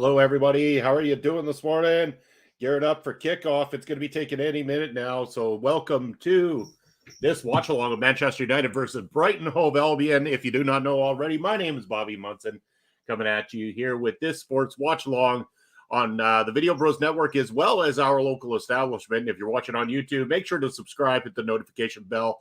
Hello, everybody. How are you doing this morning? Gearing up for kickoff. It's going to be taking any minute now. So welcome to this watch along of Manchester United versus Brighton Hove Albion. If you do not know already, my name is Bobby Munson, coming at you here with this sports watch along on the Video Bros Network, as well as our local establishment. If you're watching on YouTube, make sure to subscribe, hit the notification bell,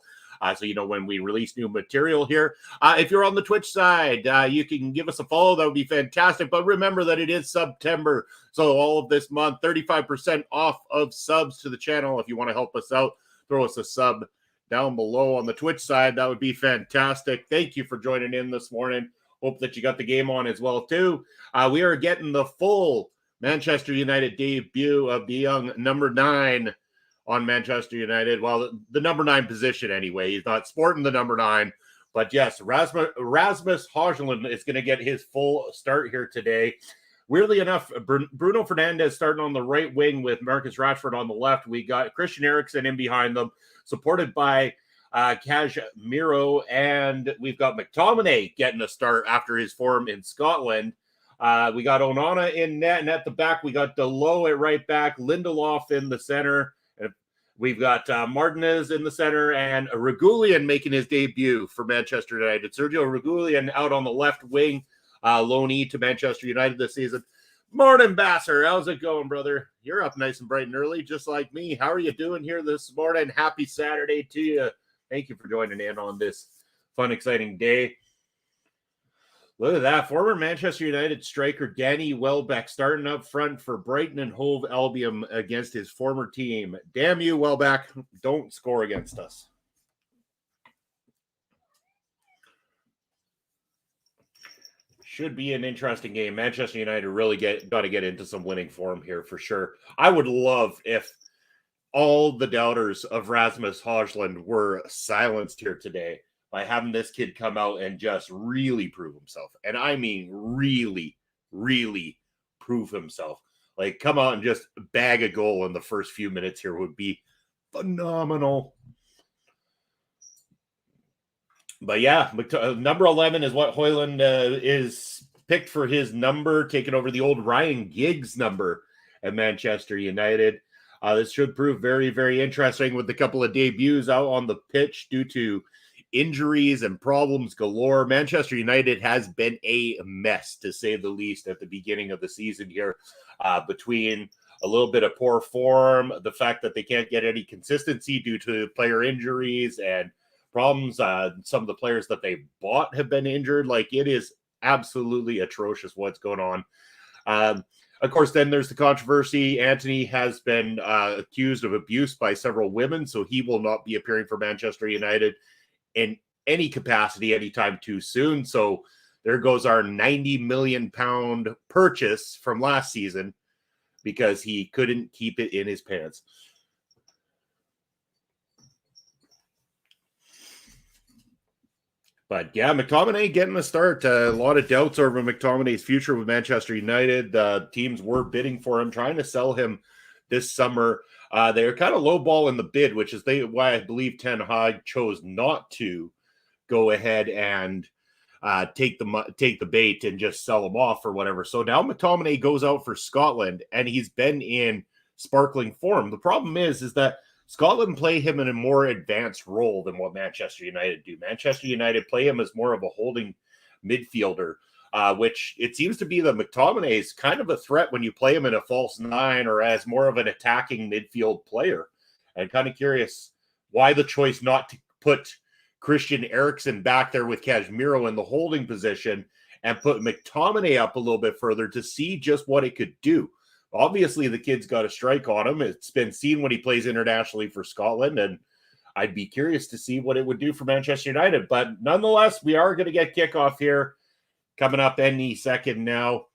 so you know when we release new material here. If you're on the Twitch side, you can give us a follow. That would be fantastic. But remember that it is September, so all of this month, 35% off of subs to the channel. If you want to help us out, throw us a sub down below on the Twitch side. That would be fantastic. Thank you for joining in this morning. Hope that you got the game on as well, too. We are getting the full Manchester United debut of the young number 9 on Manchester United. Well, the number 9 position anyway. He's not sporting the number 9. But yes, Rasmus Højlund is going to get his full start here today. Weirdly enough, Bruno Fernandes starting on the right wing with Marcus Rashford on the left. We got Christian Eriksen in behind them, supported by Casemiro, and we've got McTominay getting a start after his form in Scotland. We got Onana in net, and at the back, we got Delo at right back, Lindelof in the center. We've got Martinez in the center, and Reguilon making his debut for Manchester United. Sergio Reguilon out on the left wing, loanee to Manchester United this season. Morning, Basser. How's it going, brother? You're up nice and bright and early, just like me. How are you doing here this morning? Happy Saturday to you. Thank you for joining in on this fun, exciting day. Look at that. Former Manchester United striker Danny Welbeck starting up front for Brighton and Hove Albion against his former team. Damn you, Welbeck. Don't score against us. Should be an interesting game. Manchester United really got to get into some winning form here for sure. I would love if all the doubters of Rasmus Højlund were silenced here today by having this kid come out and just really prove himself. And I mean really, really prove himself. Like, come out and just bag a goal in the first few minutes here would be phenomenal. But yeah, number 11 is what Højlund is picked for his number, taking over the old Ryan Giggs number at Manchester United. This should prove very, very interesting with a couple of debuts out on the pitch due to injuries and problems galore. Manchester United has been a mess, to say the least, at the beginning of the season here, between a little bit of poor form, the fact that they can't get any consistency due to player injuries and problems. Some of the players that they bought have been injured. Like, it is absolutely atrocious what's going on. Of course, then there's the controversy. Antony has been accused of abuse by several women, so he will not be appearing for Manchester United in any capacity anytime too soon. So there goes our £90 million purchase from last season because he couldn't keep it in his pants. But yeah, McTominay getting a start. A lot of doubts over McTominay's future with Manchester United. Teams were bidding for him, trying to sell him this summer. They're kind of lowball in the bid, which is why I believe Ten Hag chose not to go ahead and take the bait and just sell him off or whatever. So now McTominay goes out for Scotland, and he's been in sparkling form. The problem is that Scotland play him in a more advanced role than what Manchester United do. Manchester United play him as more of a holding midfielder, which it seems to be that McTominay is kind of a threat when you play him in a false 9 or as more of an attacking midfield player. I'm kind of curious why the choice not to put Christian Eriksen back there with Casemiro in the holding position and put McTominay up a little bit further to see just what it could do. Obviously, the kid's got a strike on him. It's been seen when he plays internationally for Scotland, and I'd be curious to see what it would do for Manchester United. But nonetheless, we are going to get kickoff here coming up any second now.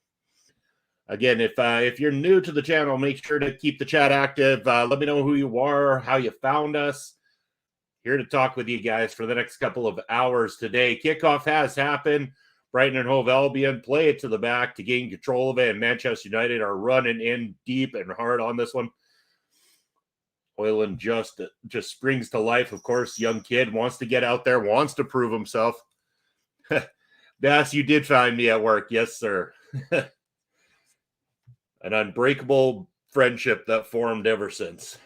Again, if you're new to the channel, make sure to keep the chat active. Let me know who you are, how you found us. Here to talk with you guys for the next couple of hours today. Kickoff has happened. Brighton and Hove Albion play it to the back to gain control of it, and Manchester United are running in deep and hard on this one. Højlund just springs to life. Of course, young kid wants to get out there, wants to prove himself. Bass, you did find me at work. Yes, sir. An unbreakable friendship that formed ever since.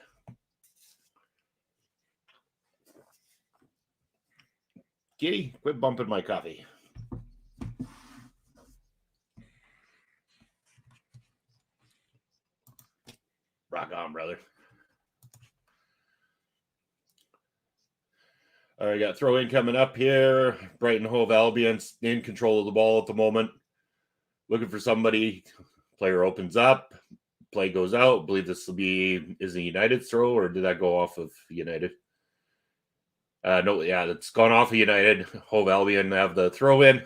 Kitty, quit bumping my coffee. Rock on, brother. All right, got throw in coming up here. Brighton Hove Albion in control of the ball at the moment. Looking for somebody. Player opens up. Play goes out. I believe this will be, is it United's throw, or did that go off of United? No, yeah, that's gone off of United. Hove Albion have the throw in.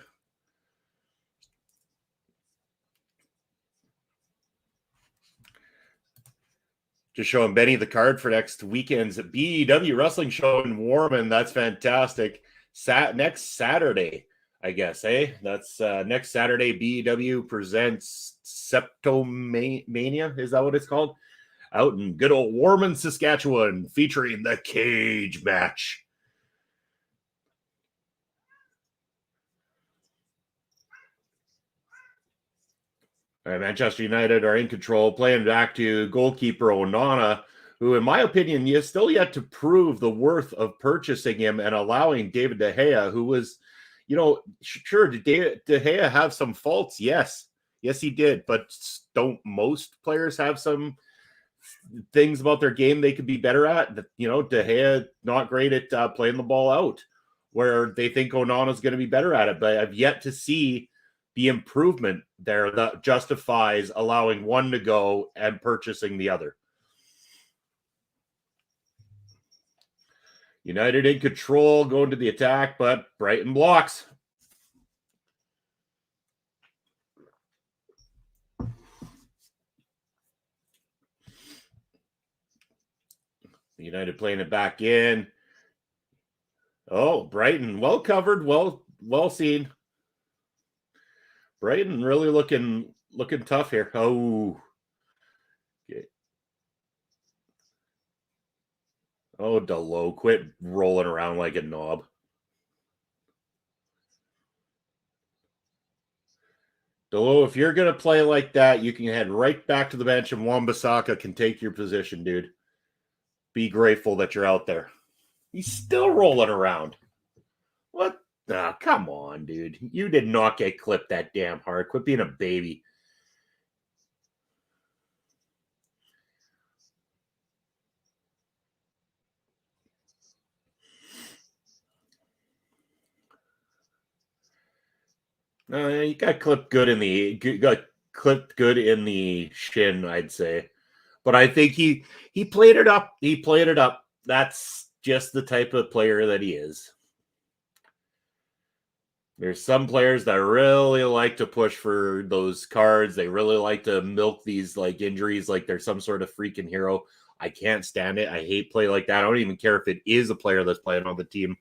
Just showing Benny the card for next weekend's BEW Wrestling Show in Warman. That's fantastic. Next Saturday, I guess, eh? That's next Saturday. BEW presents Septomania. Is that what it's called? Out in good old Warman, Saskatchewan, featuring the cage match. All right, Manchester United are in control, playing back to goalkeeper Onana, who, in my opinion, is still yet to prove the worth of purchasing him and allowing David De Gea, who was, sure, did De Gea have some faults? Yes, he did. But don't most players have some things about their game they could be better at? De Gea not great at playing the ball out, where they think Onana is going to be better at it. But I've yet to see the improvement there that justifies allowing one to go and purchasing the other. United in control, going to the attack, but Brighton blocks. United playing it back in. Oh, Brighton, well covered, well seen. Brighton really looking tough here. Oh. Okay. Oh, Delo, quit rolling around like a knob. Delo, if you're going to play like that, you can head right back to the bench and Wan-Bissaka can take your position, dude. Be grateful that you're out there. He's still rolling around. What? Oh, come on, dude. You did not get clipped that damn hard. Quit being a baby. You got clipped good in the shin, I'd say. But I think he played it up. He played it up. That's just the type of player that he is. There's some players that really like to push for those cards. They really like to milk these like injuries like they're some sort of freaking hero. I can't stand it. I hate play like that. I don't even care if it is a player that's playing on the team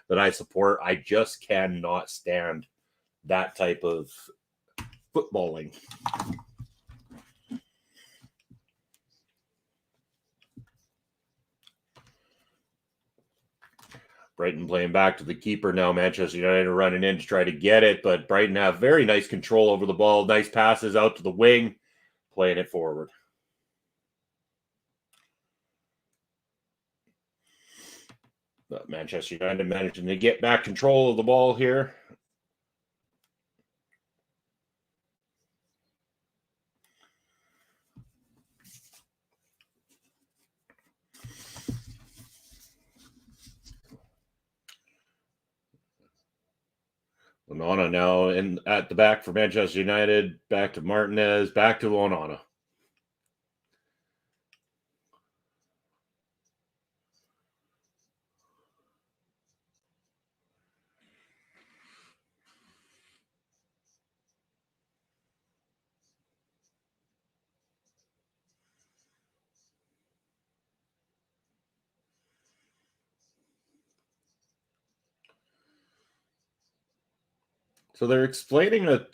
that I support. I just cannot stand that type of footballing. Brighton playing back to the keeper now. Manchester United are running in to try to get it, but Brighton have very nice control over the ball. Nice passes out to the wing, playing it forward. But Manchester United managing to get back control of the ball here. Onana now at the back for Manchester United. Back to Martinez. Back to Onana. So they're explaining a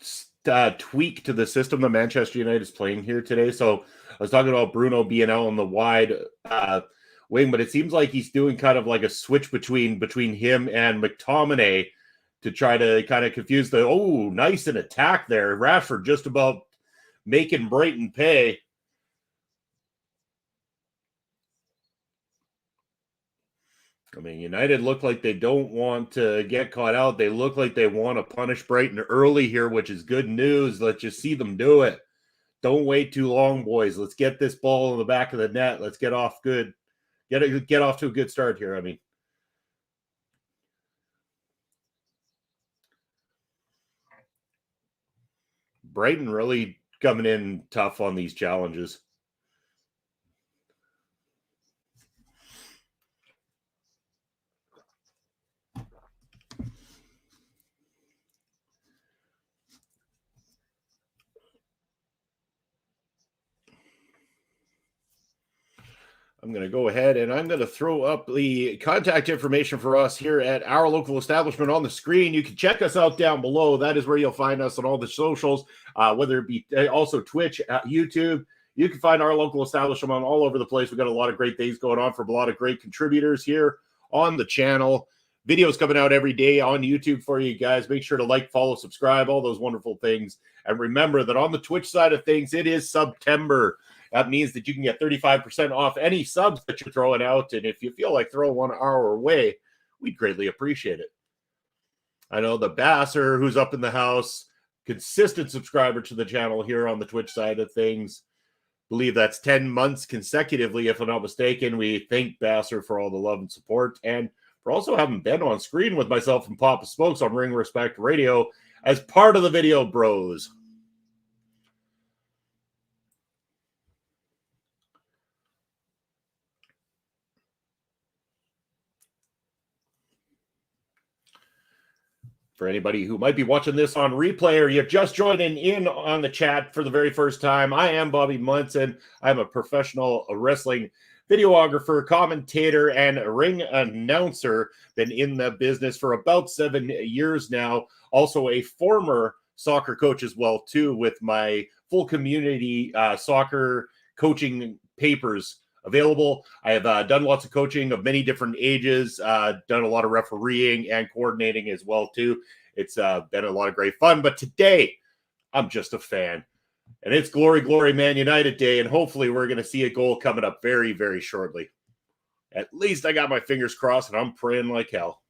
tweak to the system that Manchester United is playing here today. So I was talking about Bruno being out on the wide wing, but it seems like he's doing kind of like a switch between him and McTominay to try to kind of confuse nice an attack there. Rashford just about making Brighton pay. I mean, United look like they don't want to get caught out. They look like they want to punish Brighton early here, which is good news. Let's just see them do it. Don't wait too long, boys. Let's get this ball in the back of the net. Let's get off good. Get off to a good start here. I mean, Brighton really coming in tough on these challenges. I'm going to go ahead and I'm going to throw up the contact information for us here at our local establishment on the screen. You can check us out down below. That is where you'll find us on all the socials, whether it be also Twitch, YouTube. You can find our local establishment on all over the place. We've got a lot of great things going on from a lot of great contributors here on the channel. Videos coming out every day on YouTube for you guys. Make sure to like, follow, subscribe, all those wonderful things. And remember that on the Twitch side of things, it is September. That means that you can get 35% off any subs that you're throwing out. And if you feel like throwing 1 hour away, we'd greatly appreciate it. I know the Basser, who's up in the house, consistent subscriber to the channel here on the Twitch side of things. Believe that's 10 months consecutively, if I'm not mistaken. We thank Basser for all the love and support. And for also having been on screen with myself and Papa Smokes on Ring Respect Radio as part of the Video Bros. For anybody who might be watching this on replay or you're just joining in on the chat for the very first time, I am Bobby Munson. I'm a professional wrestling videographer, commentator, and ring announcer. Been in the business for about 7 years now. Also a former soccer coach as well, too, with my full community soccer coaching papers available. I have done lots of coaching of many different ages, done a lot of refereeing and coordinating as well, too. It's been a lot of great fun. But today, I'm just a fan. And it's Glory, Glory, Man United Day. And hopefully we're going to see a goal coming up very, very shortly. At least I got my fingers crossed, and I'm praying like hell.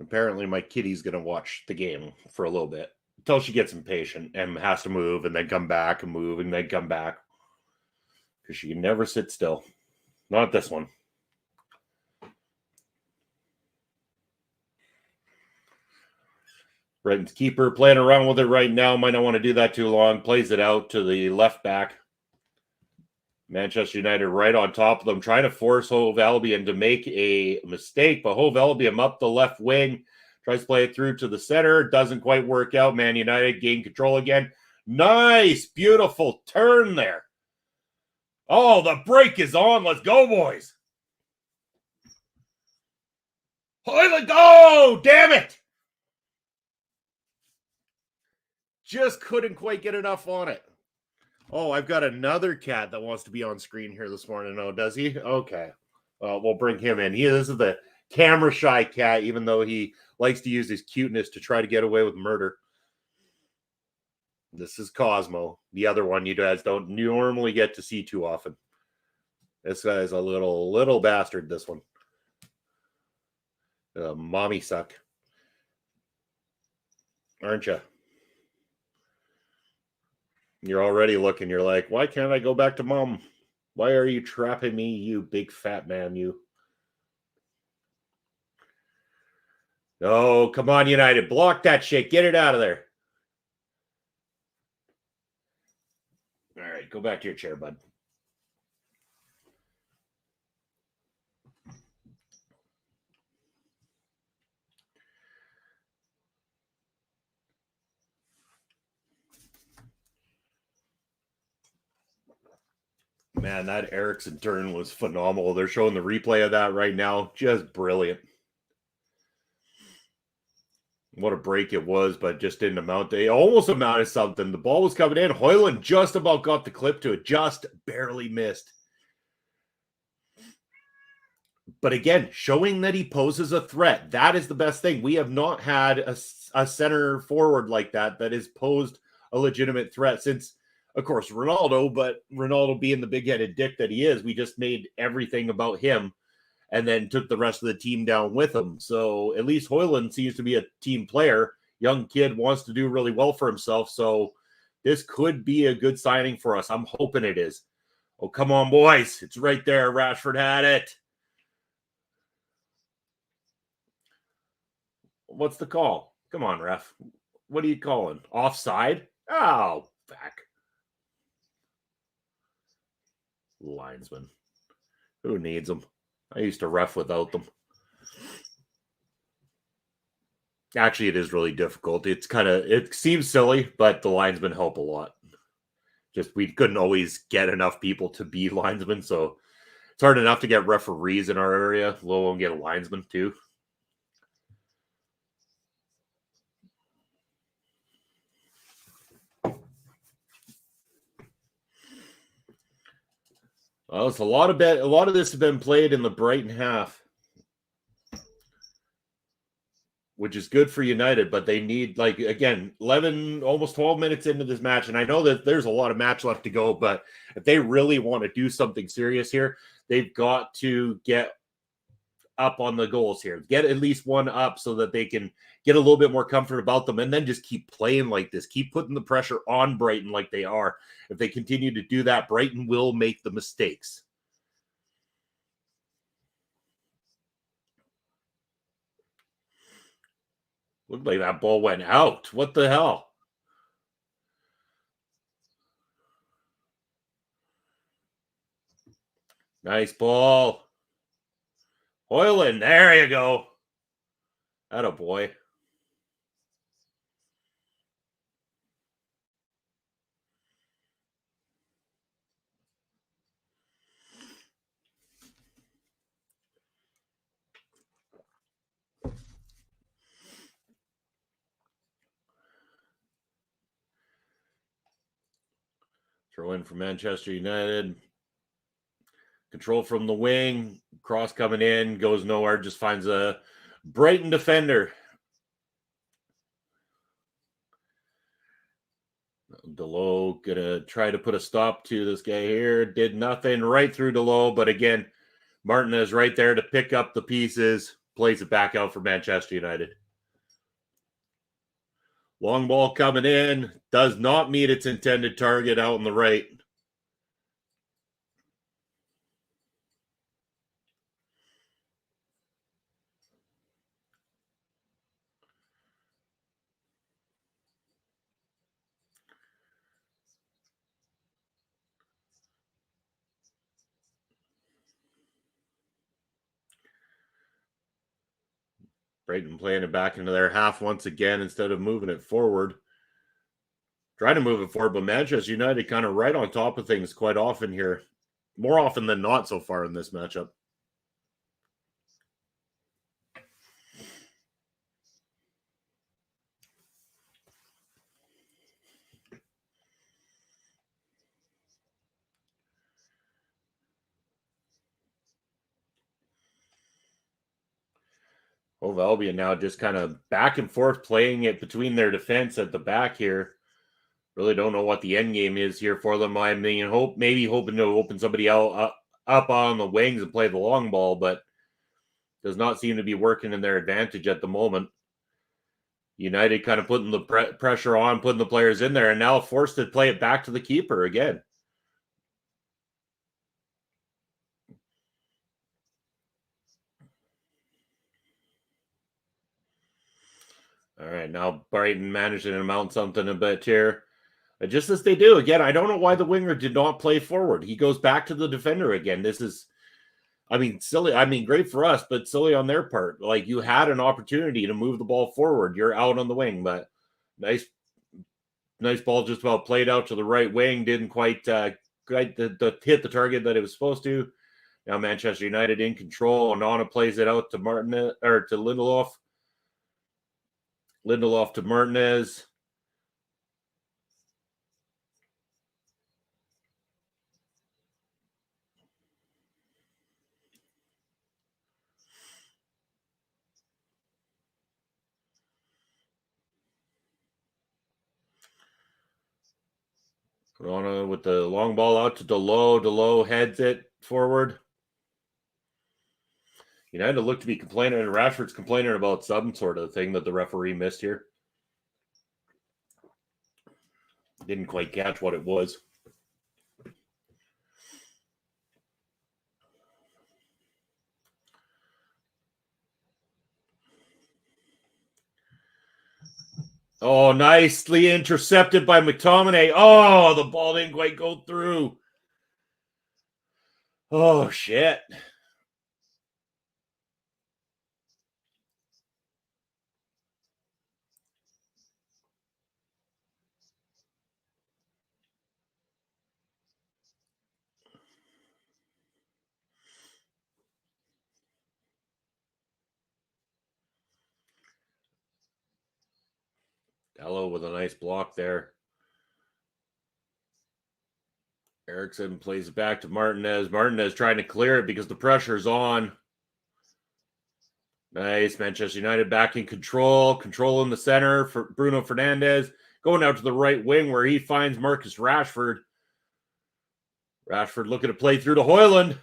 Apparently, my kitty's going to watch the game for a little bit until she gets impatient and has to move and then come back and move and then come back. Because she can never sit still. Not this one. Brighton's keeper playing around with it right now. Might not want to do that too long. Plays it out to the left back. Manchester United right on top of them, trying to force Hove Albion to make a mistake. But Hove Albion up the left wing. Tries to play it through to the center. Doesn't quite work out. Man United gain control again. Nice, beautiful turn there. Oh, the break is on. Let's go, boys. Let's go. Damn it. Just couldn't quite get enough on it. Oh, I've got another cat that wants to be on screen here this morning. Oh, does he? Okay. Well, we'll bring him in. This is the camera-shy cat, even though he likes to use his cuteness to try to get away with murder. This is Cosmo. The other one you guys don't normally get to see too often. This guy's a little bastard, this one. Mommy suck. Aren't you? You're already looking. You're like, why can't I go back to mom? Why are you trapping me, you big fat man, you? Oh, come on, United. Block that shit. Get it out of there. All right, go back to your chair, bud. Man, that Eriksson turn was phenomenal. They're showing the replay of that right now. Just brilliant. What a break it was, but just didn't amount. It almost amounted to something. The ball was coming in. Hoyland just about got the clip to it. Just barely missed. But again, showing that he poses a threat. That is the best thing. We have not had a center forward like that has posed a legitimate threat since, of course, Ronaldo. But Ronaldo being the big-headed dick that he is, we just made everything about him and then took the rest of the team down with him. So at least Højlund seems to be a team player. Young kid, wants to do really well for himself. So this could be a good signing for us. I'm hoping it is. Oh, come on, boys. It's right there. Rashford had it. What's the call? Come on, ref. What are you calling? Offside? Oh, back. Linesman. Who needs them? I used to ref without them. Actually, it is really difficult. It seems silly, but the linesmen help a lot. Just we couldn't always get enough people to be linesmen, so it's hard enough to get referees in our area, let alone get a linesman too. Well, it's a lot of this has been played in the Brighton half, which is good for United, but they need, like, again, 11, almost 12 minutes into this match, and I know that there's a lot of match left to go, but if they really want to do something serious here, they've got to get up on the goals here. Get at least one up so that they can get a little bit more comfort about them, and then just keep playing like this. Keep putting the pressure on Brighton like they are. If they continue to do that, Brighton will make the mistakes. Looked like that ball went out. What the hell? Nice ball. Højlund, there you go. Atta boy. Throw in for Manchester United. Control from the wing. Cross coming in. Goes nowhere. Just finds a Brighton defender. Delo gonna try to put a stop to this guy here. Did nothing. Right through Delo. But again, Martin is right there to pick up the pieces. Plays it back out for Manchester United. Long ball coming in. Does not meet its intended target out on the right. Brighton playing it back into their half once again instead of moving it forward. Trying to move it forward, but Manchester United kind of right on top of things quite often here. More often than not so far in this matchup. Hove Albion now just kind of back and forth playing it between their defense at the back here. Really don't know what the end game is here for them. I mean, hoping to open somebody out up on the wings and play the long ball, but does not seem to be working in their advantage at the moment. United kind of putting the pressure on, putting the players in there, and now forced to play it back to the keeper again. All right, now Brighton managing to mount something a bit here. Just as they do. Again, I don't know why the winger did not play forward. He goes back to the defender again. This is, I mean, silly. I mean, great for us, but silly on their part. Like, you had an opportunity to move the ball forward. You're out on the wing, but nice ball just about played out to the right wing. Didn't quite hit the target that it was supposed to. Now Manchester United in control. Onana plays it out to Martinez, or to Lindelof. Lindelof to Martinez. Corona with the long ball out to DeLoe. DeLoe heads it forward. United look to be complaining, and Rashford's complaining about some sort of thing that the referee missed here. Didn't quite catch what it was. Oh, nicely intercepted by McTominay. Oh, the ball didn't quite go through. Oh, shit. Dello with a nice block there. Eriksson plays it back to Martinez. Martinez trying to clear it because the pressure's on. Nice. Manchester United back in control. Control in the center for Bruno Fernandes. Going out to the right wing where he finds Marcus Rashford. Rashford looking to play through to Højlund.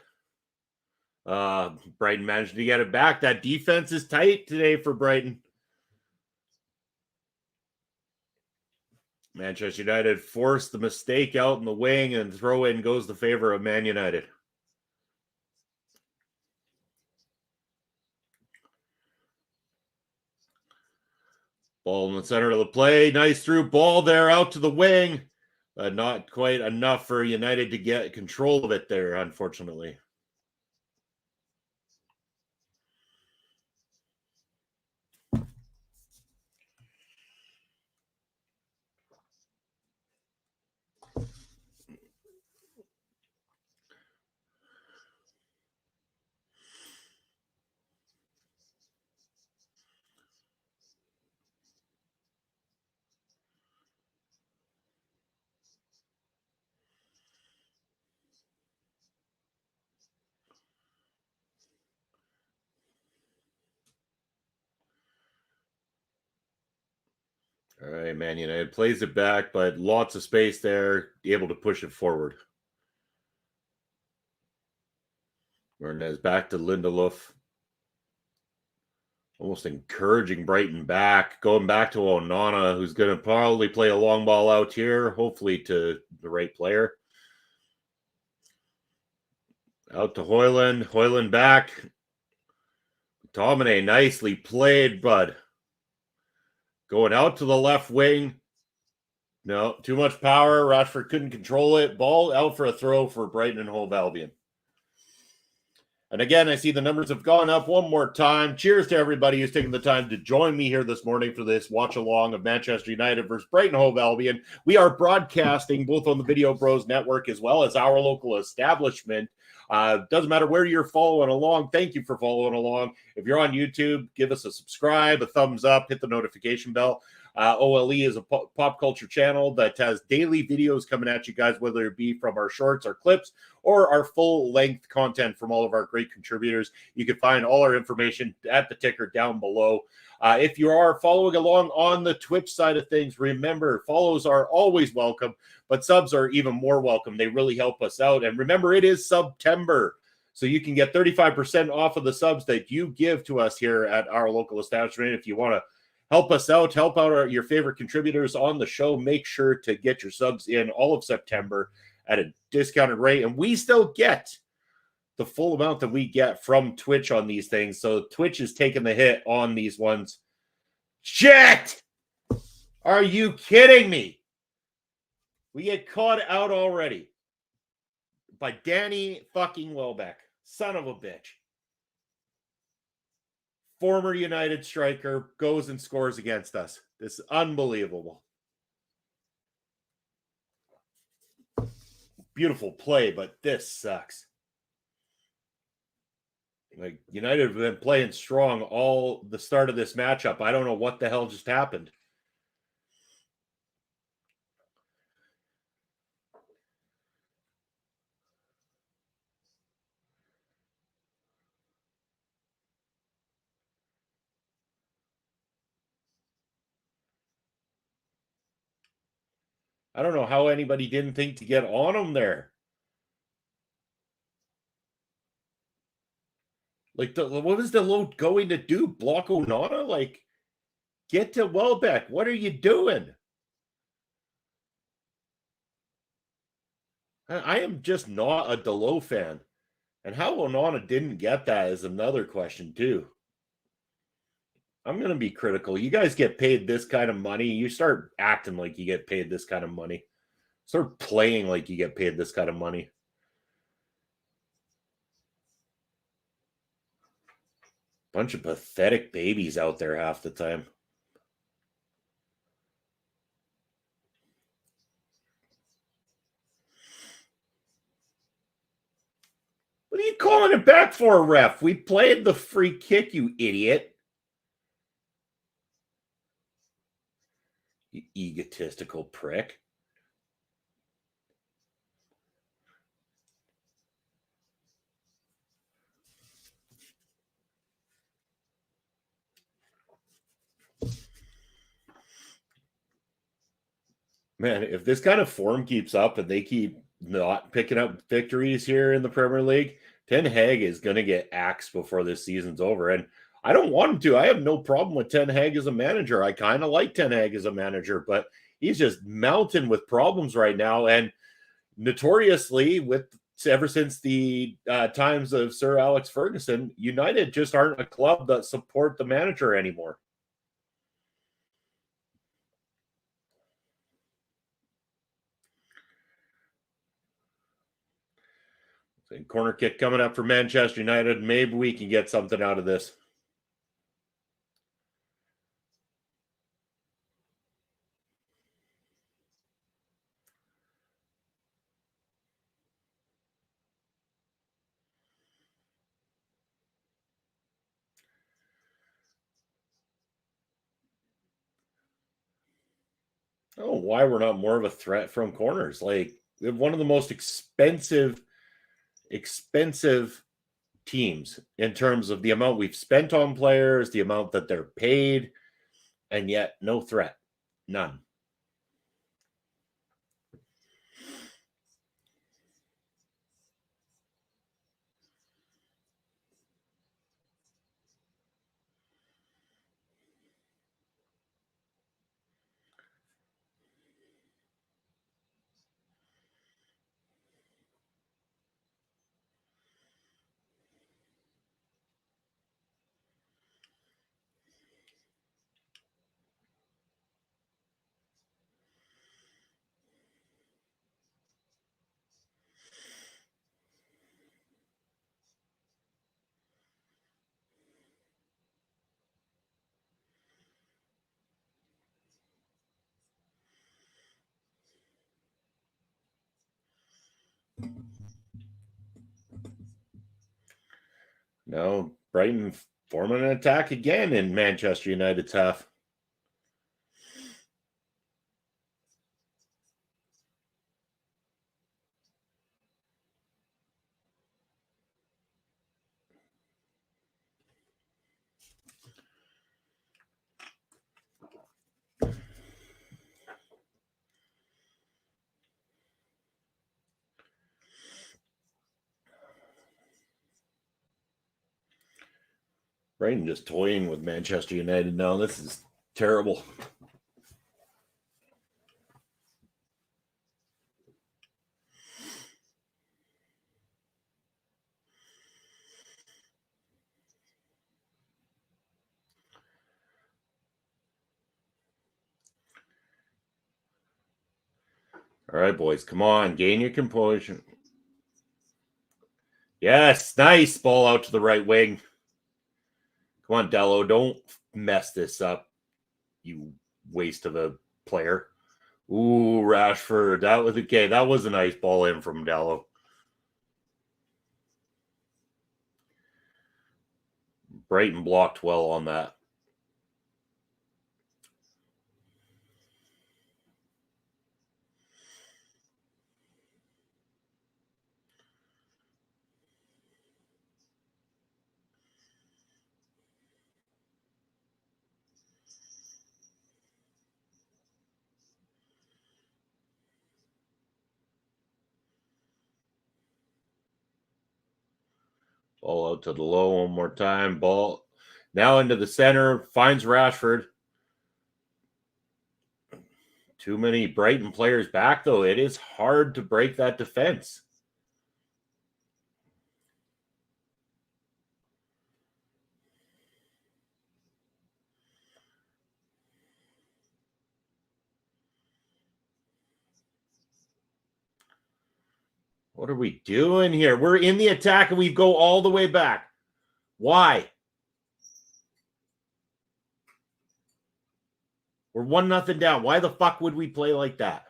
Brighton managed to get it back. That defense is tight today for Brighton. Manchester United forced the mistake out in the wing, and throw in goes the favor of Man United. Ball in the center of the play. Nice through ball there out to the wing. Not quite enough for United to get control of it there, unfortunately. All right, Man United plays it back, but lots of space there, able to push it forward. Martinez back to Lindelof. Almost encouraging Brighton back. Going back to Onana, who's going to probably play a long ball out here, hopefully to the right player. Out to Højlund. Højlund back. McTominay nicely played, bud. Going out to the left wing. No, too much power. Rashford couldn't control it. Ball out for a throw for Brighton and Hove Albion. And again, I see the numbers have gone up one more time. Cheers to everybody who's taking the time to join me here this morning for this watch along of Manchester United versus Brighton Hove Albion. We are broadcasting both on the Video Bros Network as well as our local establishment. Doesn't matter where you're following along. Thank you for following along. If you're on YouTube, give us a subscribe, a thumbs up, hit the notification bell. OLE is a pop culture channel that has daily videos coming at you guys, whether it be from our shorts, our clips, or our full-length content from all of our great contributors. You can find all our information at the ticker down below. If you are following along on the Twitch side of things, remember, follows are always welcome, but subs are even more welcome. They really help us out. And remember, it is September, so you can get 35% off of the subs that you give to us here at our local establishment. If you want to help us out, help out your favorite contributors on the show, make sure to get your subs in all of September at a discounted rate. And we still get the full amount that we get from Twitch on these things. So Twitch is taking the hit on these ones. Shit! Are you kidding me? We get caught out already by Danny fucking Welbeck. Son of a bitch. Former United striker goes and scores against us. This is unbelievable. Beautiful play, but this sucks. Like, United have been playing strong all the start of this matchup. I don't know what the hell just happened. I don't know how anybody didn't think to get on him there. Like, what was the load going to do? Block Onana? Like, get to Welbeck. What are you doing? I am just not a Delo fan. And how Onana didn't get that is another question, too. I'm going to be critical. You guys get paid this kind of money. You start acting like you get paid this kind of money. Start playing like you get paid this kind of money. Bunch of pathetic babies out there half the time. What are you calling it back for, ref? We played the free kick, you idiot. You egotistical prick. Man, if this kind of form keeps up and they keep not picking up victories here in the Premier League, Ten Hag is going to get axed before this season's over. And I don't want him to. I have no problem with Ten Hag as a manager. I kind of like Ten Hag as a manager, but he's just mounting with problems right now. And notoriously, with ever since the times of Sir Alex Ferguson, United just aren't a club that support the manager anymore. Corner kick coming up for Manchester United. Maybe we can get something out of this. Oh, why we're not more of a threat from corners? Like, we have one of the most expensive teams in terms of the amount we've spent on players, the amount that they're paid, and yet no threat. None. No, Brighton forming an attack again in Manchester United's half. Brighton just toying with Manchester United now. This is terrible. All right, boys, come on, gain your composure. Yes, nice ball out to the right wing. Come on, Dello, don't mess this up, you waste of a player. Ooh, Rashford, that was okay. That was a nice ball in from Dello. Brighton blocked well on that. Ball out to the low one more time. Ball now into the center. Finds Rashford. Too many Brighton players back, though. It is hard to break that defense. What are we doing here? We're in the attack and we go all the way back. Why? We're 1-0 down. Why the fuck would we play like that?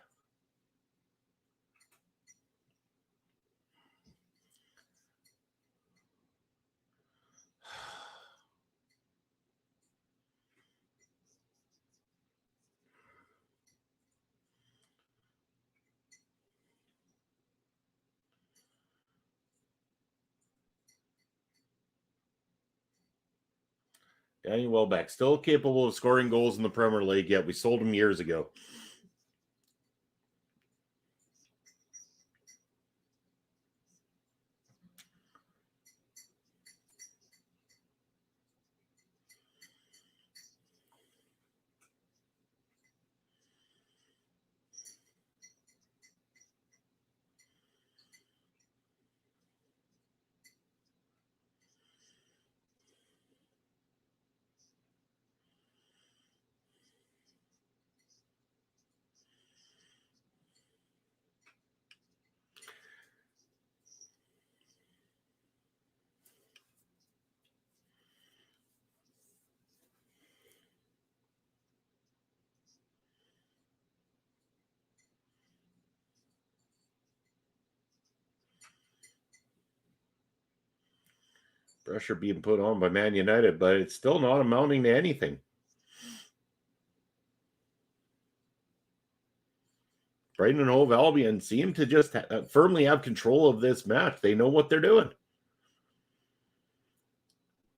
Danny Welbeck, still capable of scoring goals in the Premier League, yet we sold him years ago. Pressure being put on by Man United, but it's still not amounting to anything. Brighton Hove Albion seem to just firmly have control of this match. They know what they're doing.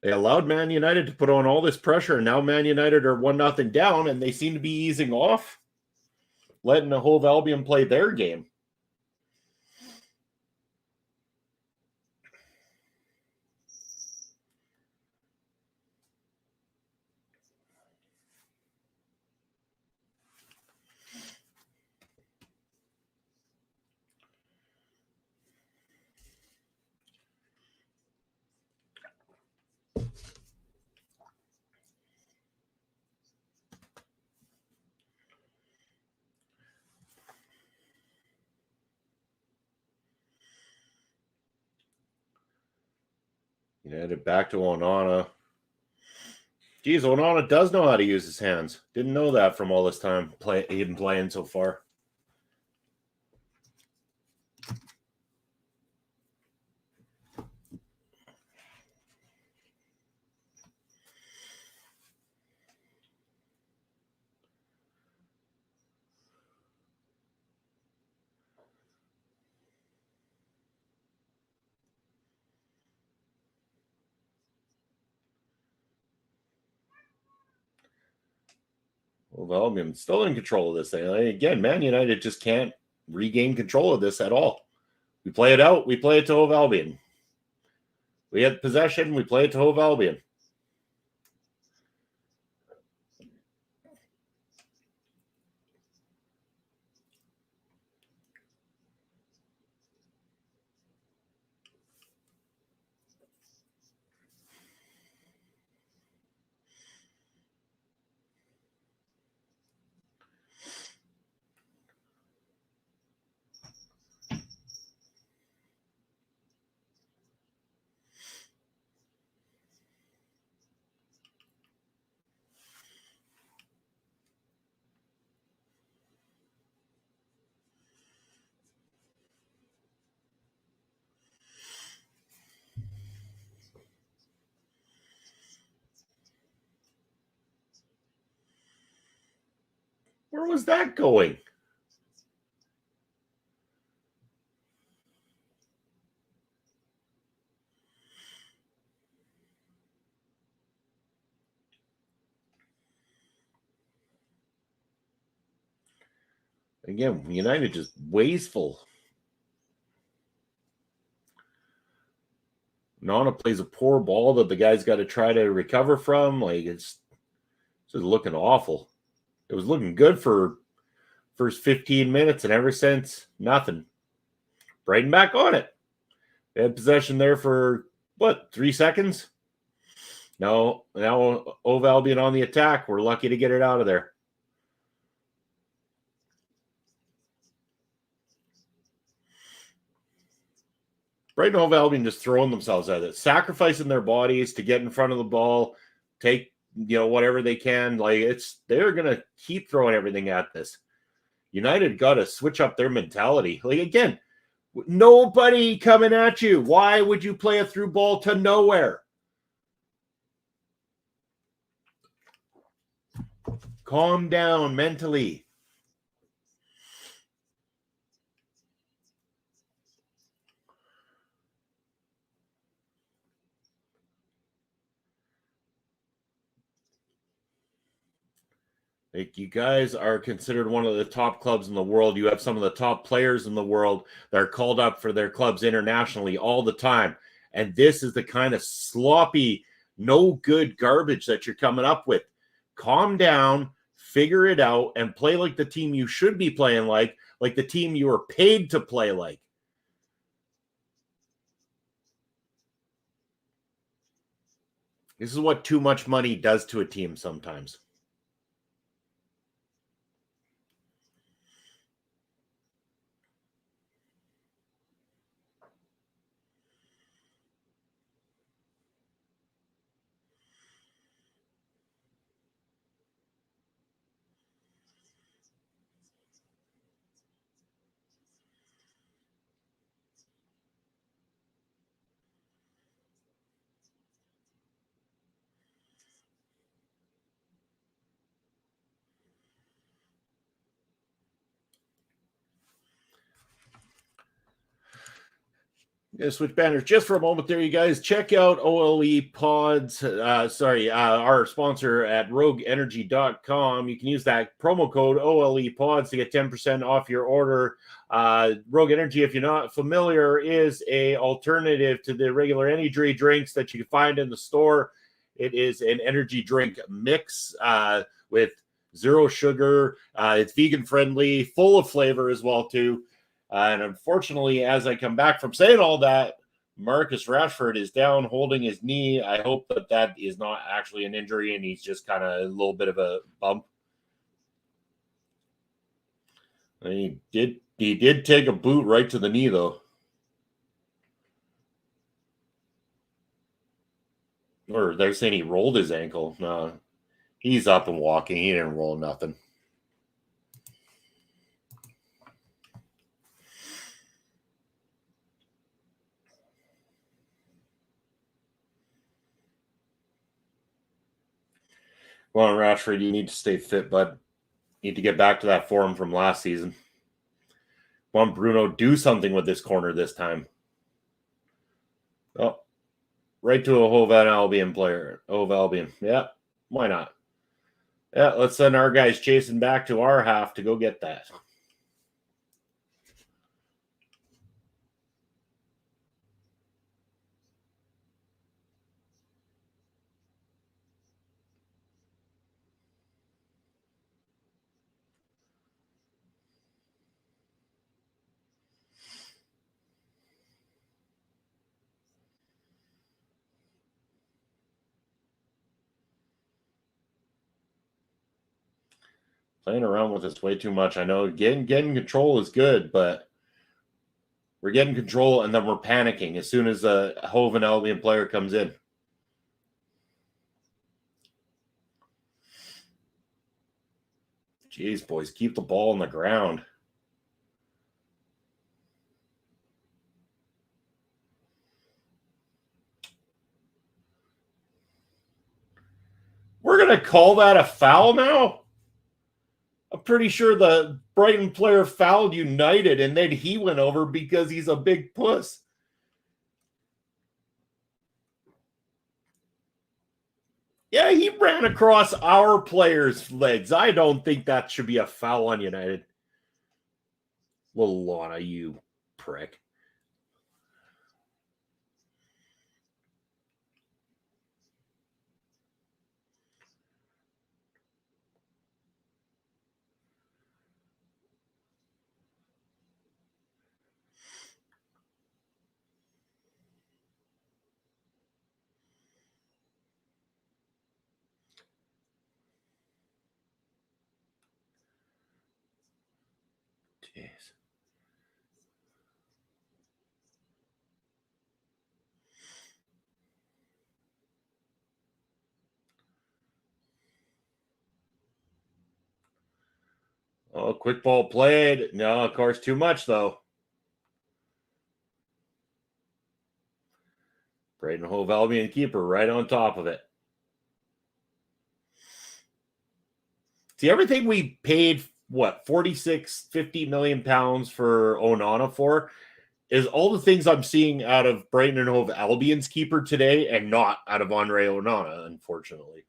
They allowed Man United to put on all this pressure, and now Man United are 1-0 down, and they seem to be easing off, letting the Hove Albion play their game. United back to Onana. Geez, Onana does know how to use his hands. Didn't know that from all this time he'd playing so far. Well, Albion still in control of this thing. Again, Man United just can't regain control of this at all. We play it out. We play it to Hove Albion. We had possession. We play it to Hove Albion. Where was that going? Again, United just wasteful. Nana plays a poor ball that the guy's got to try to recover from. Like, it's just looking awful. It was looking good for first 15 minutes, and ever since, nothing. Brighton back on it. They had possession there for, 3 seconds? No, now Hove Albion on the attack. We're lucky to get it out of there. Brighton Hove Albion just throwing themselves at it, sacrificing their bodies to get in front of the ball, take, whatever they can. Like, they're going to keep throwing everything at this. United got to switch up their mentality. Like, again, nobody coming at you. Why would you play a through ball to nowhere? Calm down mentally. Like, you guys are considered one of the top clubs in the world. You have some of the top players in the world that are called up for their clubs internationally all the time. And this is the kind of sloppy, no good garbage that you're coming up with. Calm down, figure it out, and play like the team you should be playing like the team you are paid to play like. This is what too much money does to a team sometimes. Gonna switch banners just for a moment there, you guys. Check out OLE Pods. Our sponsor at rogueenergy.com. You can use that promo code OLE Pods to get 10% off your order. Rogue Energy, if you're not familiar, is a alternative to the regular energy drinks that you can find in the store. It is an energy drink mix with zero sugar. It's vegan friendly, full of flavor as well too. And unfortunately, as I come back from saying all that, Marcus Rashford is down holding his knee. I hope that is not actually an injury and he's just kind of a little bit of a bump. And he did take a boot right to the knee, though. Or they're saying he rolled his ankle. No, he's up and walking. He didn't roll nothing. Well, Rashford, you need to stay fit, bud. You need to get back to that form from last season. Come on, Bruno, do something with this corner this time. Oh, right to a Hove Albion player. Hove Albion. Yeah, why not? Yeah, let's send our guys chasing back to our half to go get that. Playing around with this way too much. I know getting control is good, but we're getting control and then we're panicking as soon as a Hove Albion player comes in. Jeez, boys, keep the ball on the ground. We're going to call that a foul now? I'm pretty sure the Brighton player fouled United, and then he went over because he's a big puss. Yeah, he ran across our player's legs. I don't think that should be a foul on United. Lallana, you prick. Jeez. Oh, quick ball played. No, of course, too much, though. Brighton Hove Albion keeper right on top of it. See, everything we paid, what, 46, 50 million pounds for Onana for is all the things I'm seeing out of Brighton and Hove Albion's keeper today and not out of Andre Onana, unfortunately.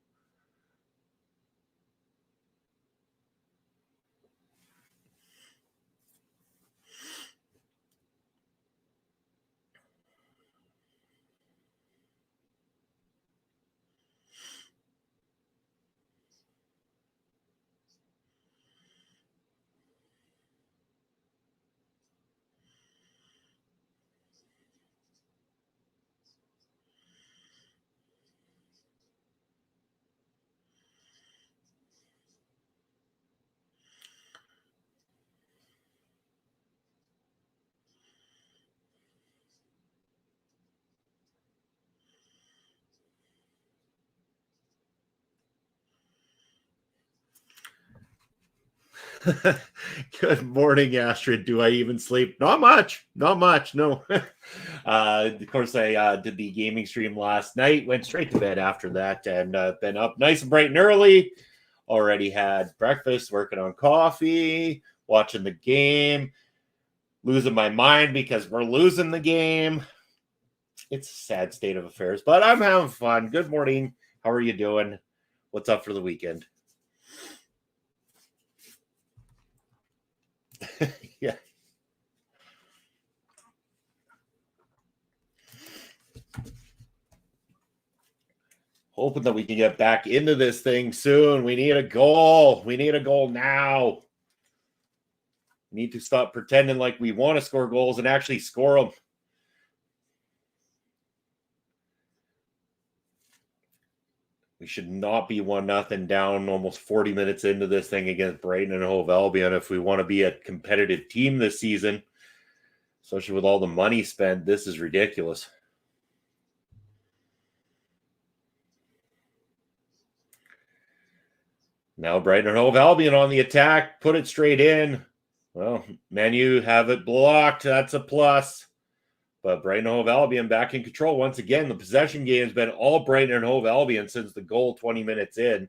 Good morning, Astrid. Do I even sleep? Not much. Not much. No. Of course, I did the gaming stream last night. Went straight to bed after that, and been up nice and bright and early. Already had breakfast, working on coffee, watching the game, losing my mind because we're losing the game. It's a sad state of affairs, but I'm having fun. Good morning. How are you doing? What's up for the weekend? Yeah. Hoping that we can get back into this thing soon. We need a goal. We need a goal now. We need to stop pretending like we want to score goals and actually score them. We should not be 1-0 down almost 40 minutes into this thing against Brighton and Hove Albion if we want to be a competitive team this season, especially with all the money spent. This is ridiculous. Now Brighton and Hove Albion on the attack, put it straight in. Well, Man U have it blocked. That's a plus. But Brighton and Hove Albion back in control. Once again, the possession game has been all Brighton and Hove Albion since the goal 20 minutes in.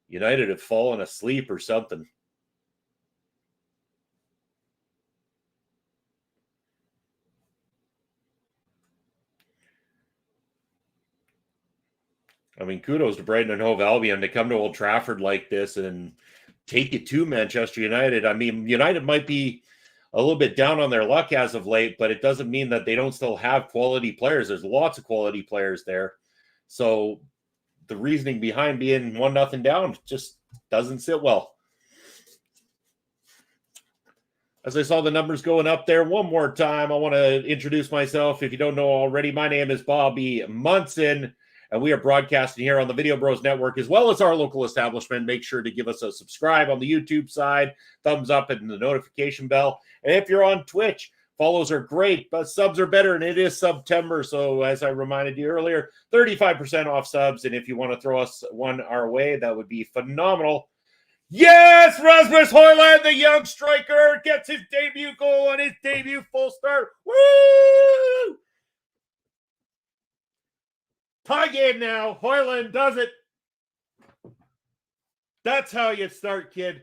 United have fallen asleep or something. I mean, kudos to Brighton and Hove Albion to come to Old Trafford like this and take it to Manchester United. I mean, United might be a little bit down on their luck as of late, but it doesn't mean that they don't still have quality players. There's lots of quality players there. So the reasoning behind being 1-0 down just doesn't sit well. As I saw the numbers going up there, one more time, I want to introduce myself. If you don't know already, my name is Bobby Munson, and we are broadcasting here on the Video Bros Network as well as our local establishment. Make sure to give us a subscribe on the YouTube side, thumbs up, and the notification bell. And if you're on Twitch, follows are great, but subs are better, and it is September. So as I reminded you earlier, 35% off subs. And if you want to throw us one our way, that would be phenomenal. Yes, Rasmus Højlund, the young striker, gets his debut goal on his debut full start. Woo! Tie game now. Højlund does it. That's how you start, kid.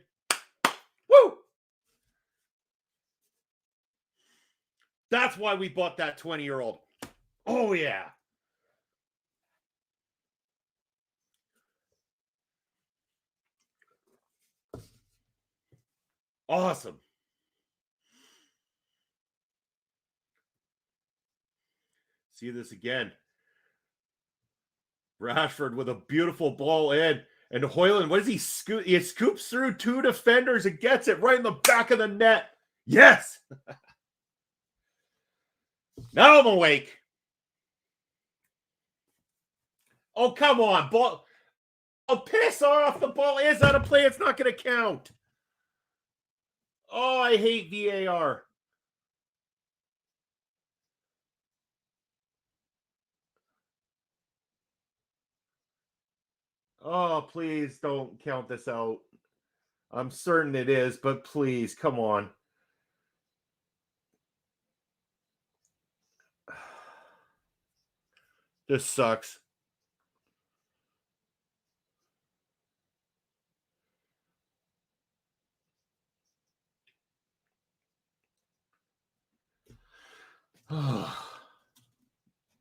Woo! That's why we bought that 20-year-old. Oh, yeah. Awesome. See this again. Rashford with a beautiful ball in. And Højlund, what does he scoop? He scoops through two defenders and gets it right in the back of the net. Yes. Now I'm awake. Oh, come on. Ball. Oh, piss off. The ball is out of play. It's not going to count. Oh, I hate VAR. Oh, please don't count this out. I'm certain it is, but please, come on. This sucks. I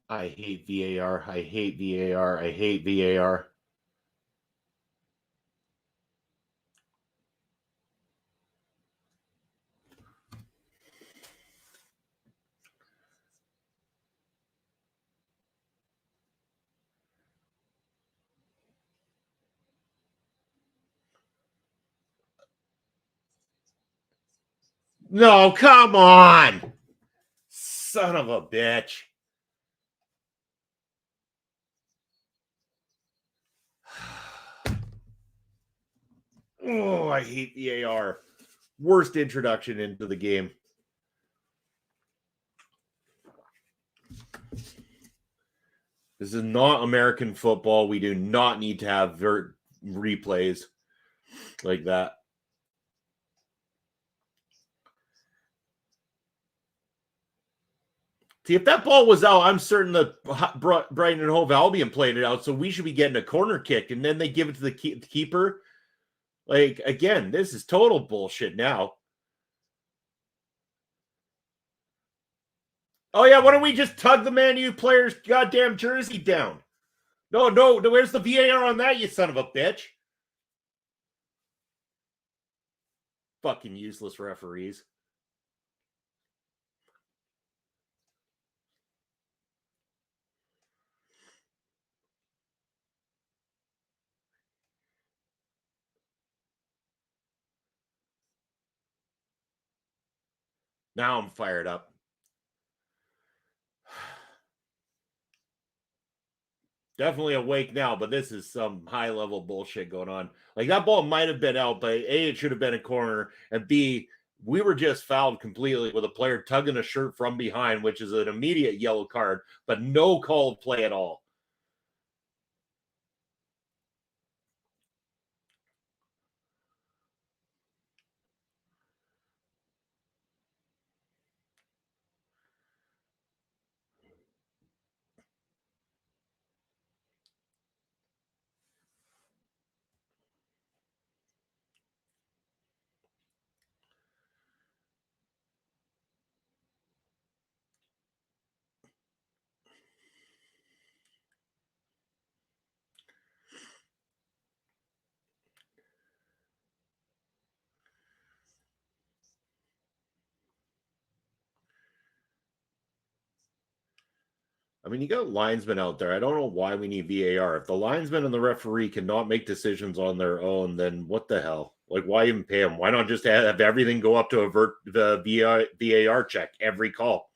hate VAR. I hate VAR. I hate VAR. No, come on. Son of a bitch. Oh, I hate VAR. Worst introduction into the game. This is not American football. We do not need to have replays like that. See, if that ball was out, I'm certain that Brighton Hove Albion played it out, so we should be getting a corner kick, and then they give it to the keeper. Like, again, this is total bullshit now. Oh, yeah, why don't we just tug the Man U player's goddamn jersey down? No, where's the VAR on that, you son of a bitch? Fucking useless referees. Now I'm fired up. Definitely awake now, but this is some high-level bullshit going on. Like, that ball might have been out, but A, it should have been a corner, and B, we were just fouled completely with a player tugging a shirt from behind, which is an immediate yellow card, but no call of play at all. I mean, you got linesmen out there. I don't know why we need VAR. If the linesman and the referee cannot make decisions on their own, then what the hell? Like, why even pay them? Why not just have everything go up to avert the VAR check every call?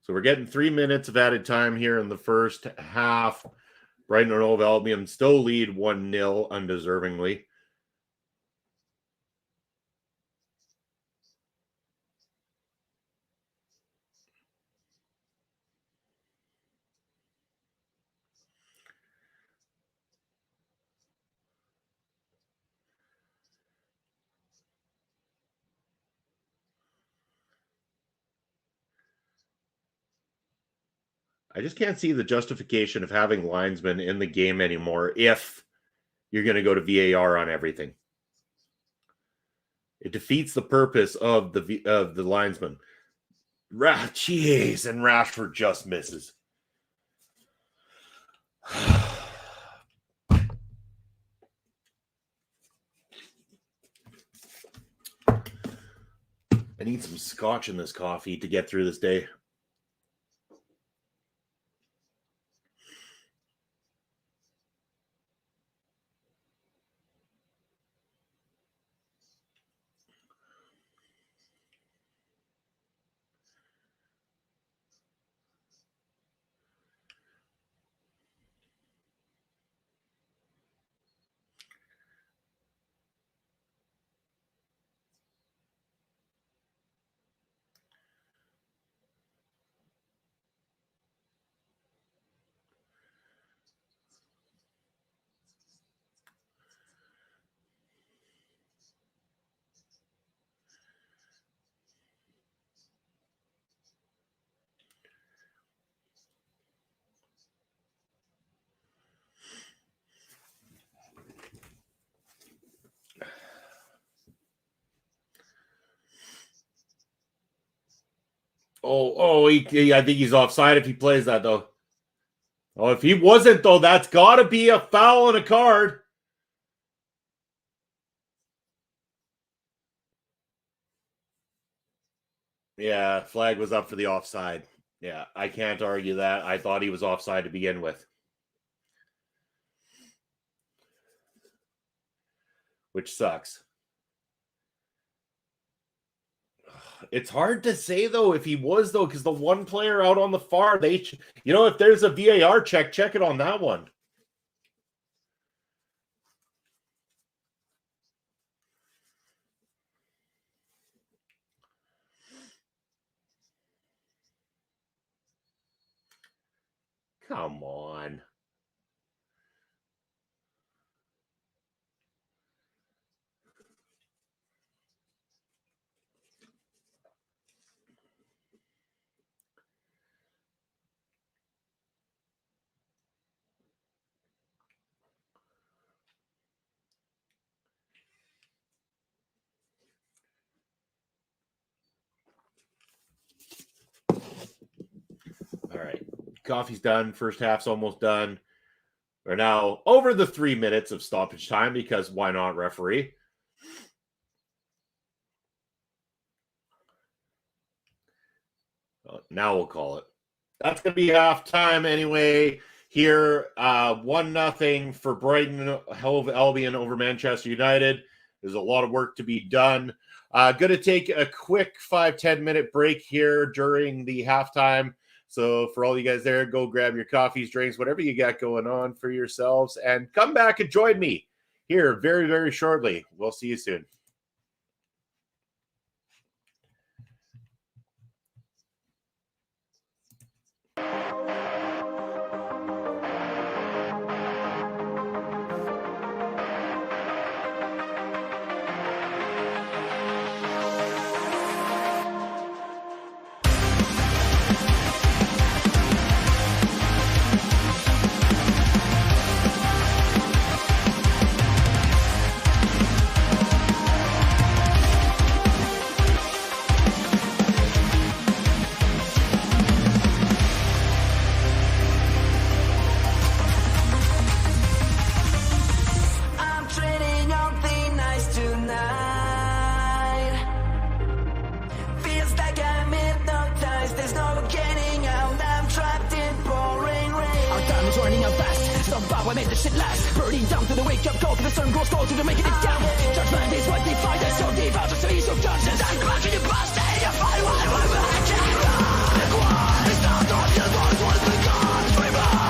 So we're getting 3 minutes of added time here in the first half. Brighton Hove Albion still lead 1-0 undeservingly. I just can't see the justification of having linesmen in the game anymore if you're going to go to VAR on everything. It defeats the purpose of the linesman. Jeez, and Rashford just misses. I need some scotch in this coffee to get through this day. I think he's offside if he plays that, though. Oh, if he wasn't, though, that's got to be a foul and a card. Yeah, flag was up for the offside. Yeah, I can't argue that. I thought he was offside to begin with. Which sucks. It's hard to say, though, if he was, though, because the one player out on the far, if there's a VAR check it on that one. Come on. All right. Coffee's done. First half's almost done. We're now over the 3 minutes of stoppage time because why not, referee? Now we'll call it. That's going to be halftime anyway. Here, 1-0 for Brighton Hove Albion over Manchester United. There's a lot of work to be done. Going to take a quick 5-10 minute break here during the halftime. So for all you guys there, go grab your coffees, drinks, whatever you got going on for yourselves, and come back and join me here very, very shortly. We'll see you soon. I made this shit last. Burning down to the wake-up call, the sun grows cold to the making it down. Judgment is what defies us, so deep out of the east of justice. I'm crouching in past day, I fight one I can't run. It's not obvious what's the cause, free blood.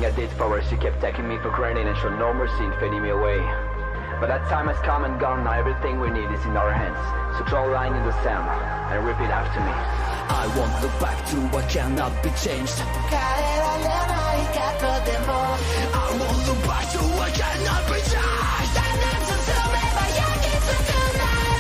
everything I did for her. She kept taking me for granted and showed no mercy in fading me away. But that time has come and gone. Now everything we need is in our hands. So draw a line in the sand and repeat after me. I won't look back to what cannot be changed. I won't look back to what cannot be changed. And that's until me, but yeah, it's a tonight.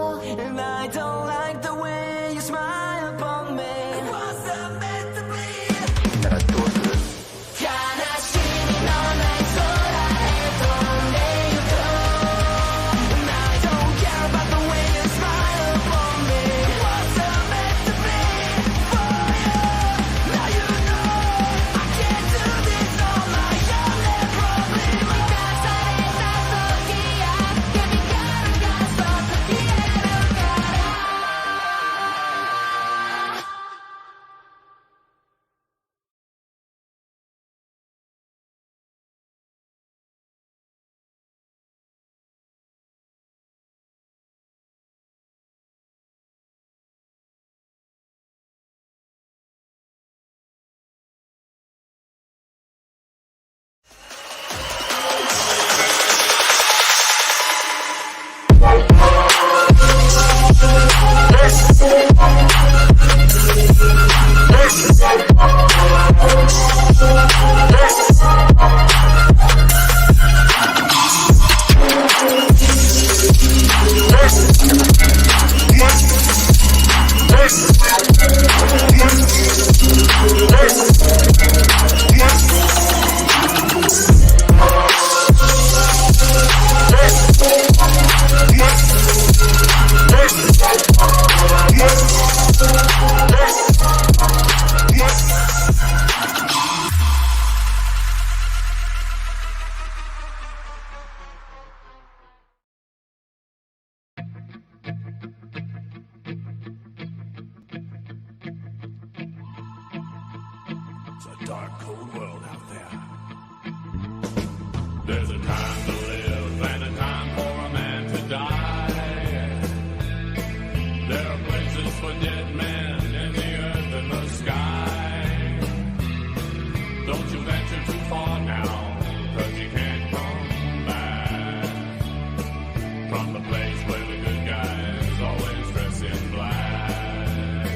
And I don't like the way you smile upon me. It wasn't meant to be. And I don't care about the way you smile upon me. It wasn't meant to be for you. Now you know I can't do this on my own. It's a dark, cold world out there. There's a time to live and a time for a man to die. There are places for dead men in the earth and the sky. Don't you venture too far now, 'cause you can't come back from the place where the good guys always dress in black.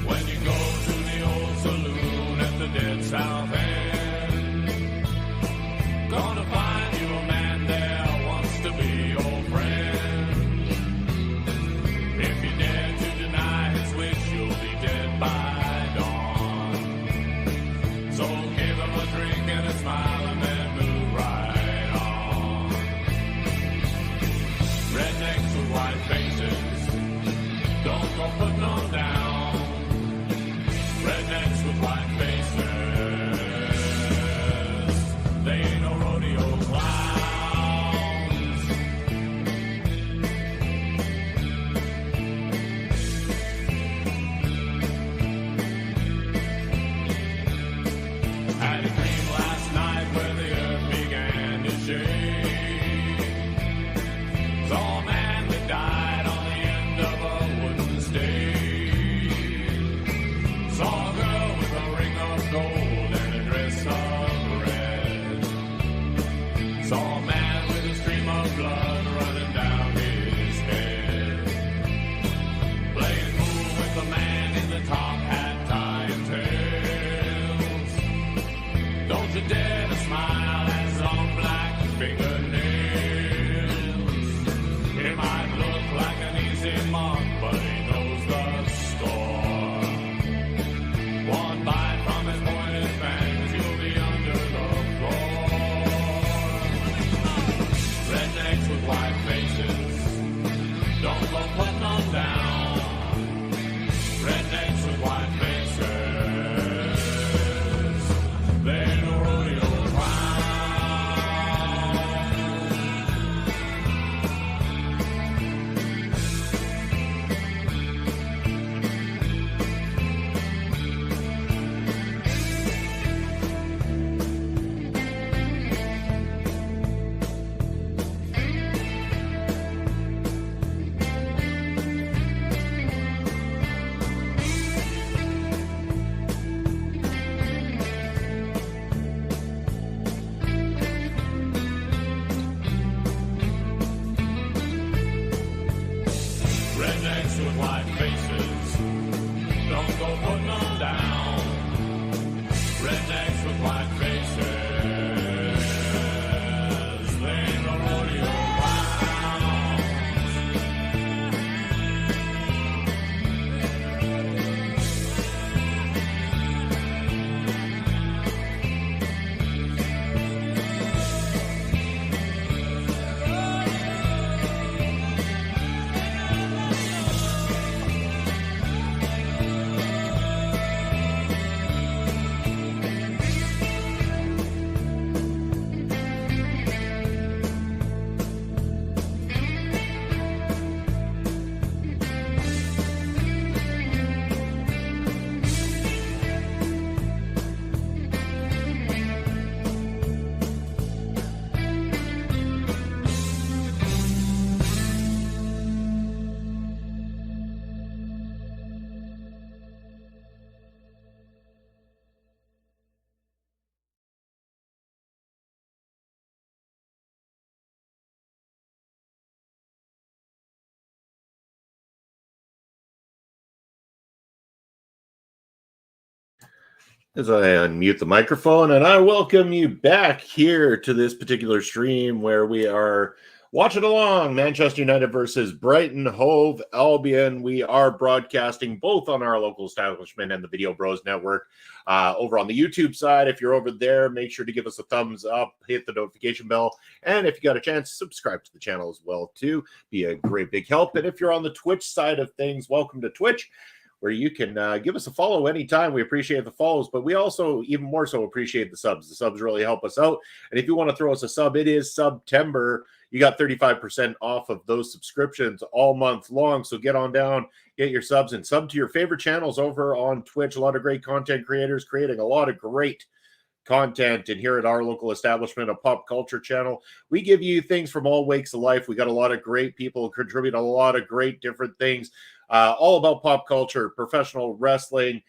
When you go to the old saloon at the dead South End, gonna find you a man there wants to be your friend. If you dare to deny his wish, you'll be dead by dawn. So give him a drink and a smile and then move right on. Rednecks with white faces, don't go putting them down. Rednecks with white faces, they ain't no rodeo clowns. Had a dream last night where the earth began to shake. Saw a man that died on the end of a wooden stake. Saw a girl with a ring of gold and a dress of red. Saw a man with a stream of blood running down his head. Playing fool with the man fingernails. It might look like an easy mark, but he knows the score. One bite from his pointed fangs, you'll be under the floor. Rednecks with white faces, don't go putting them down. Rednecks with white faces, they ain't no rodeo clown. Rednecks with white faces, don't go putting them down. Rednecks with white faces, they ain't no rodeo As I unmute the microphone, and I welcome you back here to this particular stream where we are watching along Manchester United versus Brighton Hove Albion. We are broadcasting both on our local establishment and the Video Bros Network. Over on the YouTube side, if you're over there, make sure to give us a thumbs up, hit the notification bell, and if you got a chance, subscribe to the channel as well, too. Be a great big help. And if you're on the Twitch side of things, welcome to Twitch, where you can give us a follow anytime. We appreciate the follows, but we also even more so appreciate the subs. The subs really help us out. And if you want to throw us a sub, it is September. You got 35% off of those subscriptions all month long. So get on down, get your subs, and sub to your favorite channels over on Twitch. A lot of great content creators creating a lot of great content. And here at our local establishment, a pop culture channel, we give you things from all wakes of life. We got a lot of great people contribute a lot of great different things. All about pop culture, professional wrestling,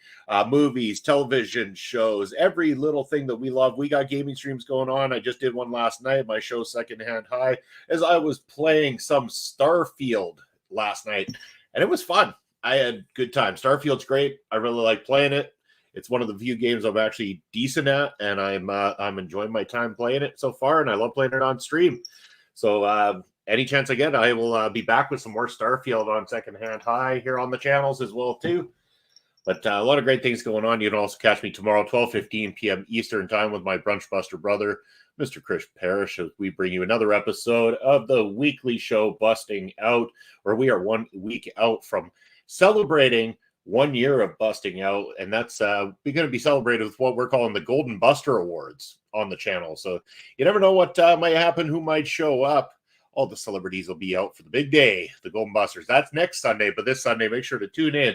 movies, television shows, every little thing that we love. We got gaming streams going on. I just did one last night, my show Secondhand High, as I was playing some Starfield last night, and it was fun. I had a good time. Starfield's great. I really like playing it. It's one of the few games I'm actually decent at, and I'm enjoying my time playing it so far, and I love playing it on stream. So any chance I get, I will be back with some more Starfield on Secondhand High here on the channels as well, too. But a lot of great things going on. You can also catch me tomorrow, 12:15 p.m. Eastern time with my Brunch Buster brother, Mr. Chris Parrish, as we bring you another episode of the weekly show Busting Out, where we are 1 week out from celebrating 1 year of Busting Out, and that's going to be celebrated with what we're calling the Golden Buster Awards on the channel. So you never know what might happen, who might show up. All the celebrities will be out for the big day, the Golden Busters. That's next Sunday, but this Sunday, make sure to tune in.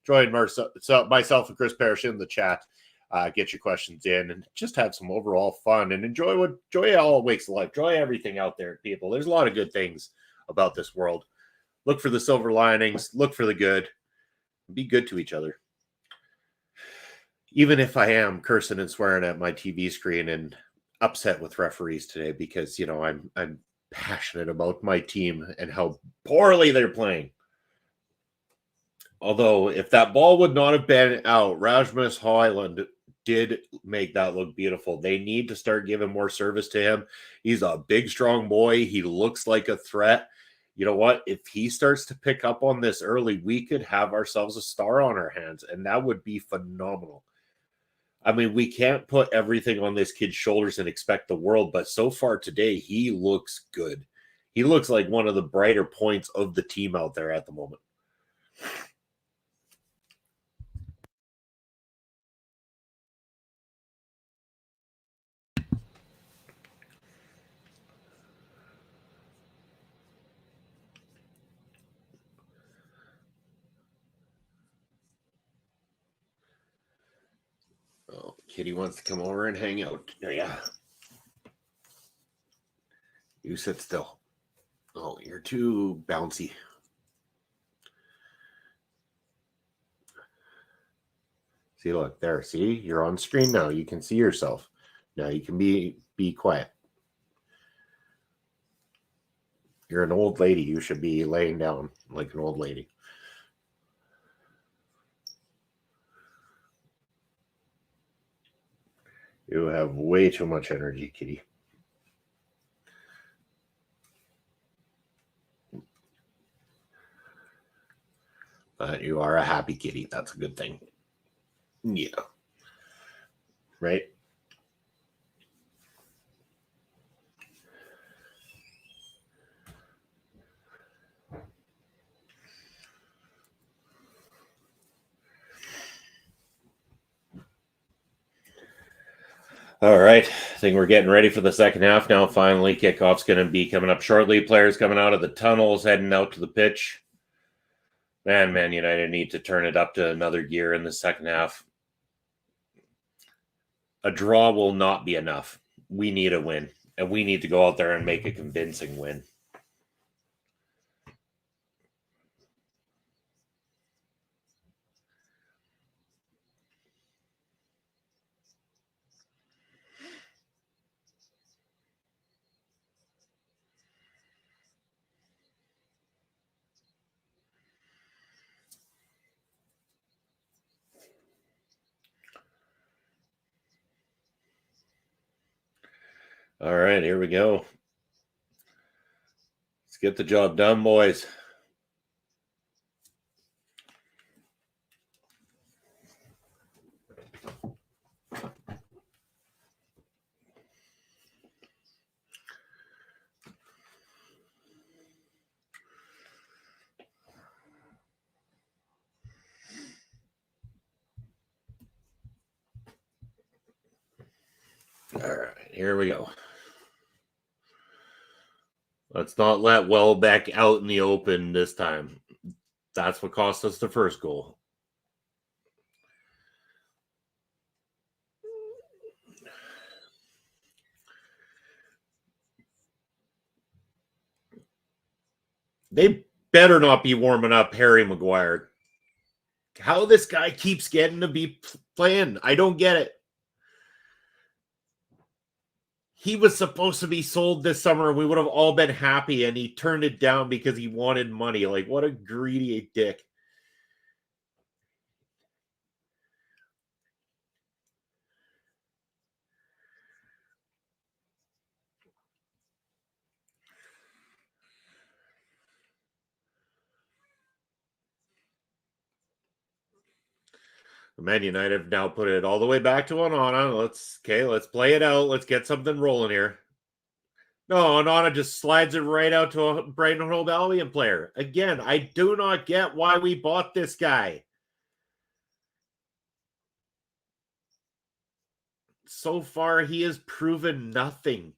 Join myself and Chris Parrish in the chat. Get your questions in and just have some overall fun and enjoy all wakes of life. Enjoy everything out there, people. There's a lot of good things about this world. Look for the silver linings. Look for the good. Be good to each other. Even if I am cursing and swearing at my TV screen and upset with referees today because, you know, I'm passionate about my team and how poorly they're playing. Although, if that ball would not have been out, Rasmus Højlund did make that look beautiful. They need to start giving more service to him. He's a big, strong boy. He looks like a threat. You know what? If he starts to pick up on this early, we could have ourselves a star on our hands, and that would be phenomenal. I mean, we can't put everything on this kid's shoulders and expect the world, but so far today, he looks good. He looks like one of the brighter points of the team out there at the moment. Oh, Kitty wants to come over and hang out. Yeah. You sit still. Oh, you're too bouncy. See, look there. See, you're on screen now. You can see yourself. Now you can be quiet. You're an old lady. You should be laying down like an old lady. You have way too much energy, Kitty. But you are a happy kitty. That's a good thing. Yeah. Right? All right. I think we're getting ready for the second half now. Finally, kickoff's going to be coming up shortly. Players coming out of the tunnels, heading out to the pitch. Man United need to turn it up to another gear in the second half. A draw will not be enough. We need a win, and we need to go out there and make a convincing win. All right, here we go. Let's get the job done, boys. All right, here we go. Let's not let Welbeck out in the open this time. That's what cost us the first goal. They better not be warming up Harry Maguire. How this guy keeps getting to be playing, I don't get it. He was supposed to be sold this summer. We would have all been happy, and he turned it down because he wanted money. Like, what a greedy dick. Man United have now put it all the way back to Onana. Let's play it out. Let's get something rolling here. No, Onana just slides it right out to a Brighton Hove Albion player. Again, I do not get why we bought this guy. So far, he has proven nothing.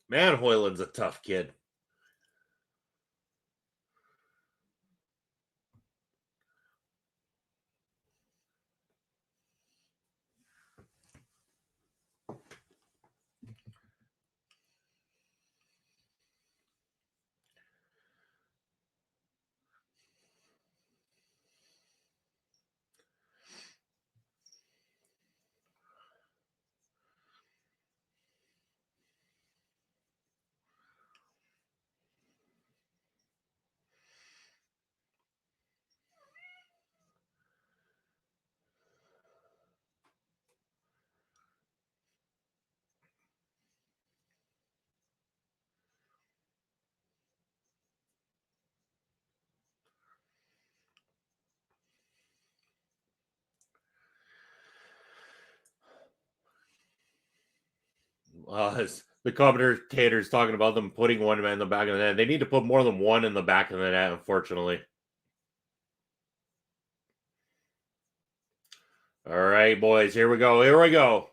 Man, Hoyland's a tough kid. The commentators talking about them putting one man in the back of the net. They need to put more than one in the back of the net, unfortunately. All right, boys, here we go. Here we go.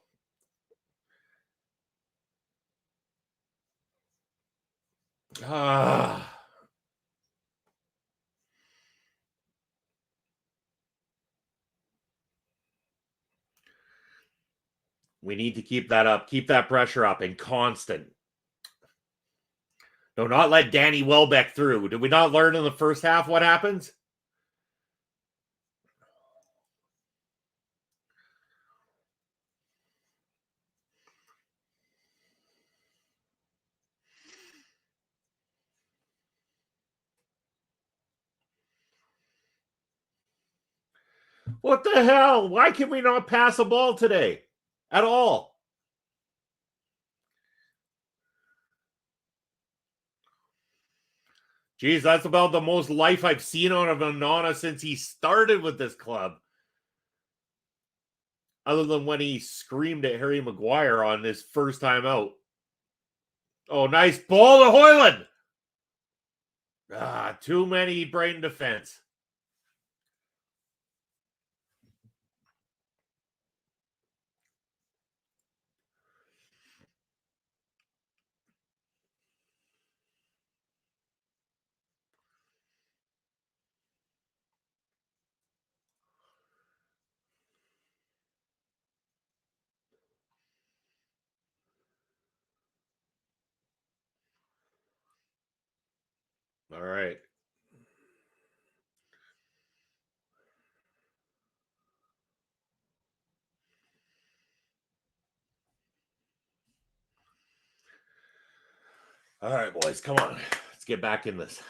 We need to keep that up. Keep that pressure up and constant. Do not let Danny Welbeck through. Did we not learn in the first half what happens? What the hell? Why can we not pass a ball today? At all? Geez, that's about the most life I've seen out of Onana since he started with this club. Other than when he screamed at Harry Maguire on his first time out. Oh, nice ball to Hoyland. Too many Brighton defense. All right. All right, boys, come on. Let's get back in this.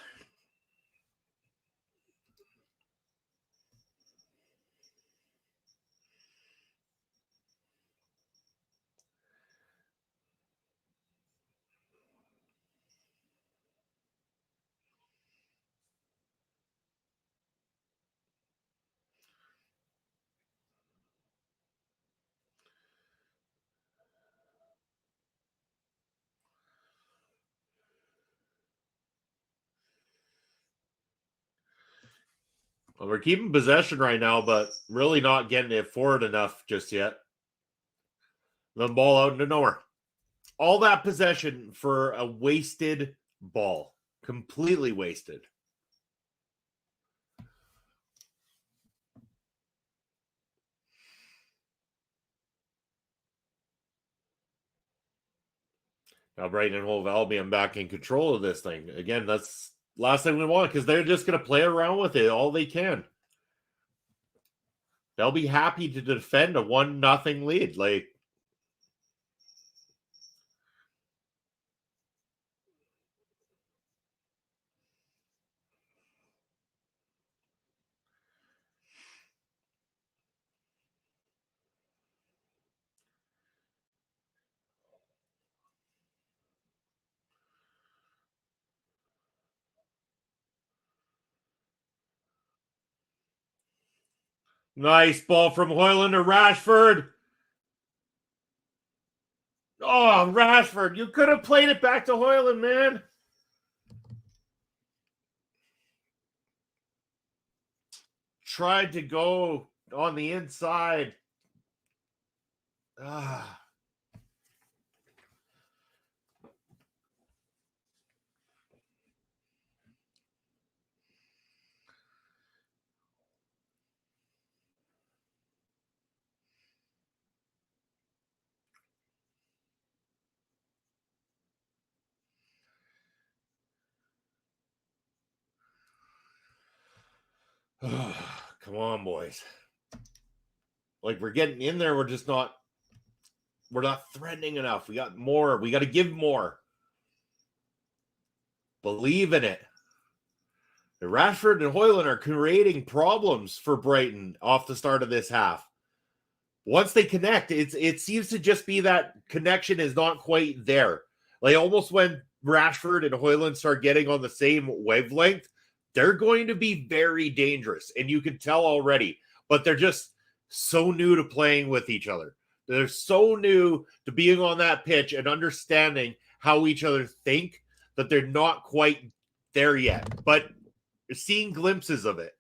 Well, we're keeping possession right now, but really not getting it forward enough just yet. The ball out into nowhere. All that possession for a wasted ball. Completely wasted. Now Brighton Hove Albion back in control of this thing. Again, that's last thing we want because they're just going to play around with it all they can. They'll be happy to defend a 1-0 lead. Like, nice ball from Hoyland to Rashford. Oh, Rashford, you could have played it back to Hoyland, man. Tried to go on the inside. Come on, boys. Like, we're getting in there. We're not threatening enough. We got more. We got to give more. Believe in it. The Rashford and Hoyland are creating problems for Brighton off the start of this half. Once they connect, it seems to just be that connection is not quite there. Like, almost when Rashford and Hoyland start getting on the same wavelength, they're going to be very dangerous. And you can tell already. But they're just so new to playing with each other. They're so new to being on that pitch and understanding how each other think that they're not quite there yet, but seeing glimpses of it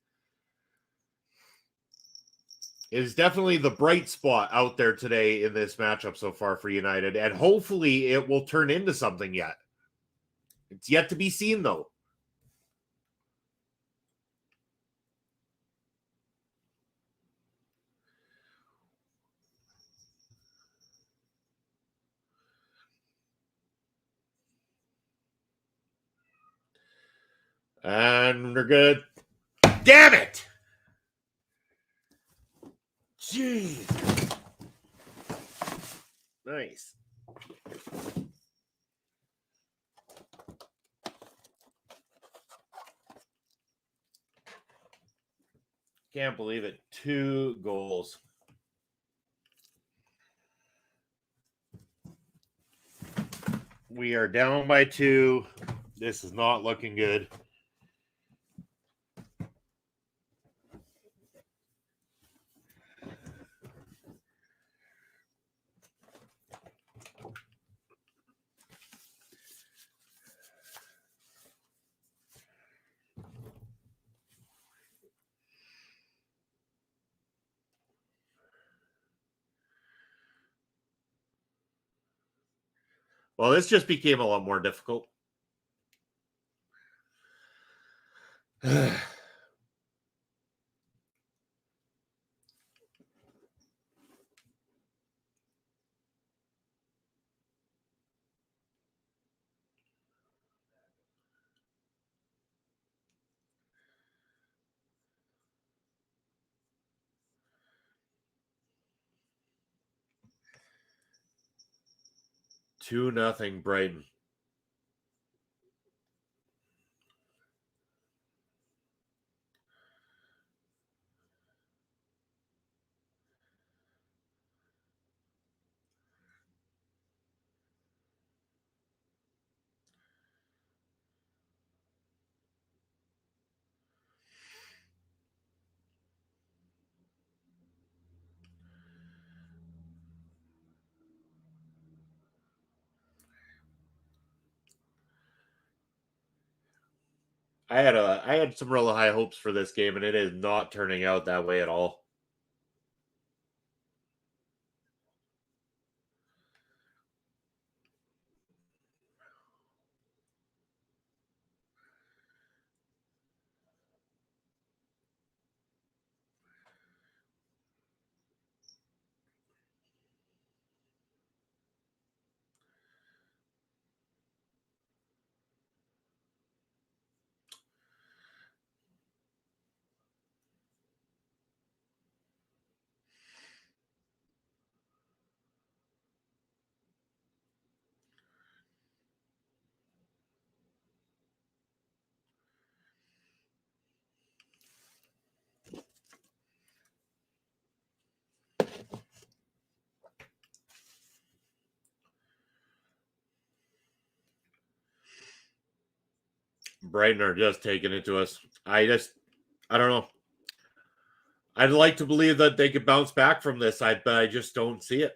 is definitely the bright spot out there today in this matchup so far for United, and hopefully it will turn into something yet. It's yet to be seen, though. And we're good. Damn it! Jeez. Nice. Can't believe it. 2 goals. We are down by 2. This is not looking good. Well, this just became a lot more difficult. Two nothing Brighton. I had some real high hopes for this game, and it is not turning out that way at all. Brighton are just taking it to us. I don't know. I'd like to believe that they could bounce back from this, but I just don't see it.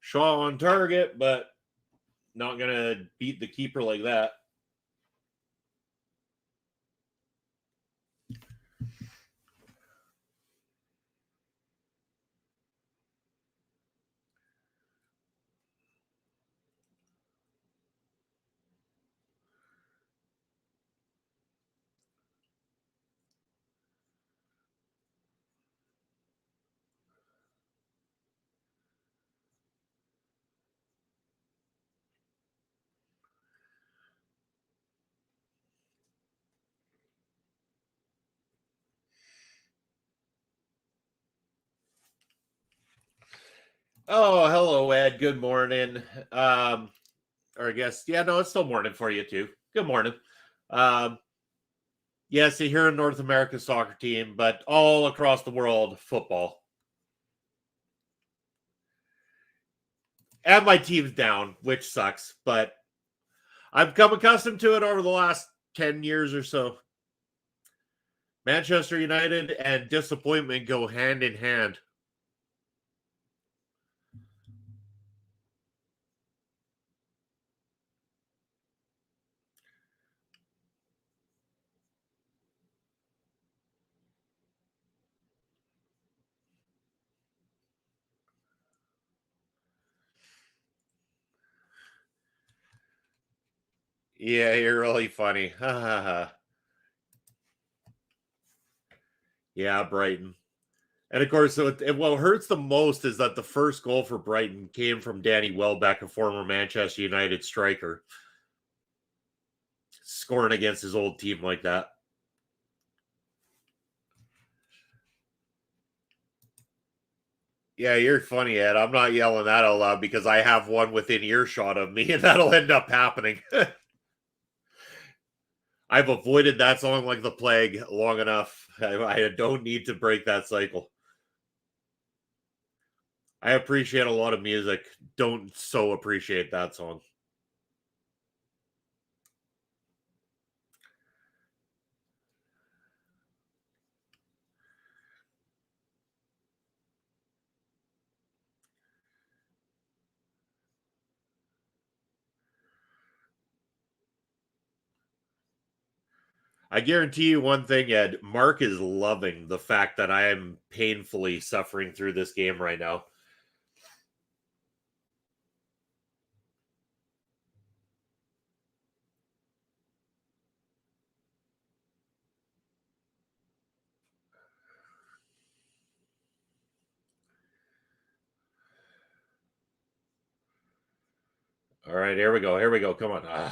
Shaw on target, but not going to beat the keeper like that. Oh, hello, Ed. Good morning. Or I guess, yeah, no, it's still morning for you too. Good morning. Um, yes, here in North America soccer team, but all across the world football. And my team's down, which sucks, but I've come accustomed to it over the last 10 years or so. Manchester United and disappointment go hand in hand. Yeah, you're really funny. Yeah, Brighton. And of course, what hurts the most is that the first goal for Brighton came from Danny Welbeck, a former Manchester United striker, scoring against his old team like that. Yeah, you're funny, Ed. I'm not yelling that out loud because I have one within earshot of me, and that'll end up happening. I've avoided that song like the plague long enough. I don't need to break that cycle. I appreciate a lot of music. Don't so appreciate that song. I guarantee you one thing, Ed. Mark is loving the fact that I am painfully suffering through this game right now. All right, here we go. Here we go. Come on.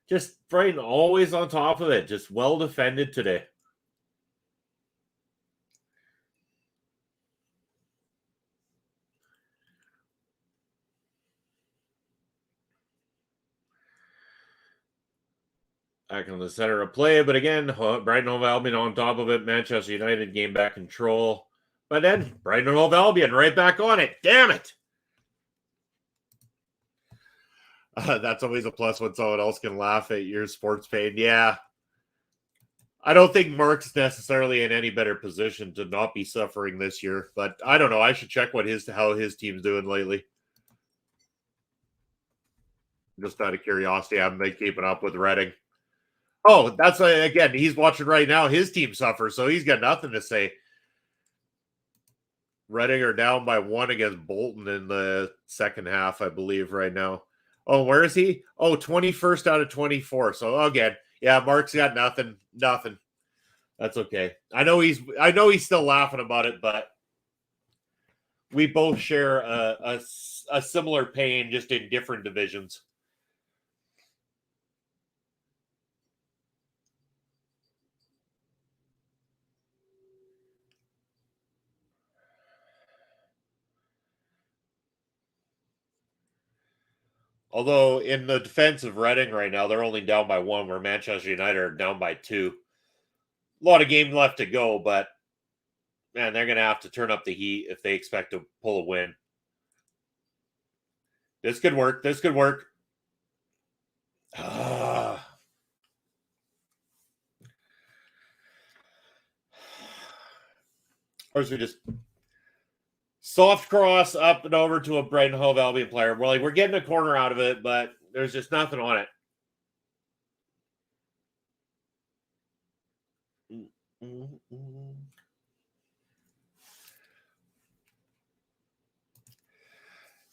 Just Brighton always on top of it. Just well defended today. Back in the center of play, but again, Brighton Hove Albion on top of it. Manchester United gained back control. But then Brighton Hove Albion right back on it. Damn it. That's always a plus when someone else can laugh at your sports pain. Yeah. I don't think Mark's necessarily in any better position to not be suffering this year, but I don't know. I should check how his team's doing lately. Just out of curiosity, I haven't been keeping up with Reading. Oh, that's again, he's watching right now. His team suffers, so he's got nothing to say. Reading are down by 1 against Bolton in the second half, I believe, right now. Oh, where is he? Oh, 21st out of 24. So again, yeah, Mark's got nothing. Nothing. That's okay. I know he's still laughing about it, but we both share a similar pain, just in different divisions. Although in the defense of Reading right now, they're only down by 1, where Manchester United are down by 2. A lot of game left to go, but man, they're going to have to turn up the heat if they expect to pull a win. This could work. This could work. Of course, we just soft cross up and over to a Brighton Hove Albion player. We're getting a corner out of it, but there's just nothing on it.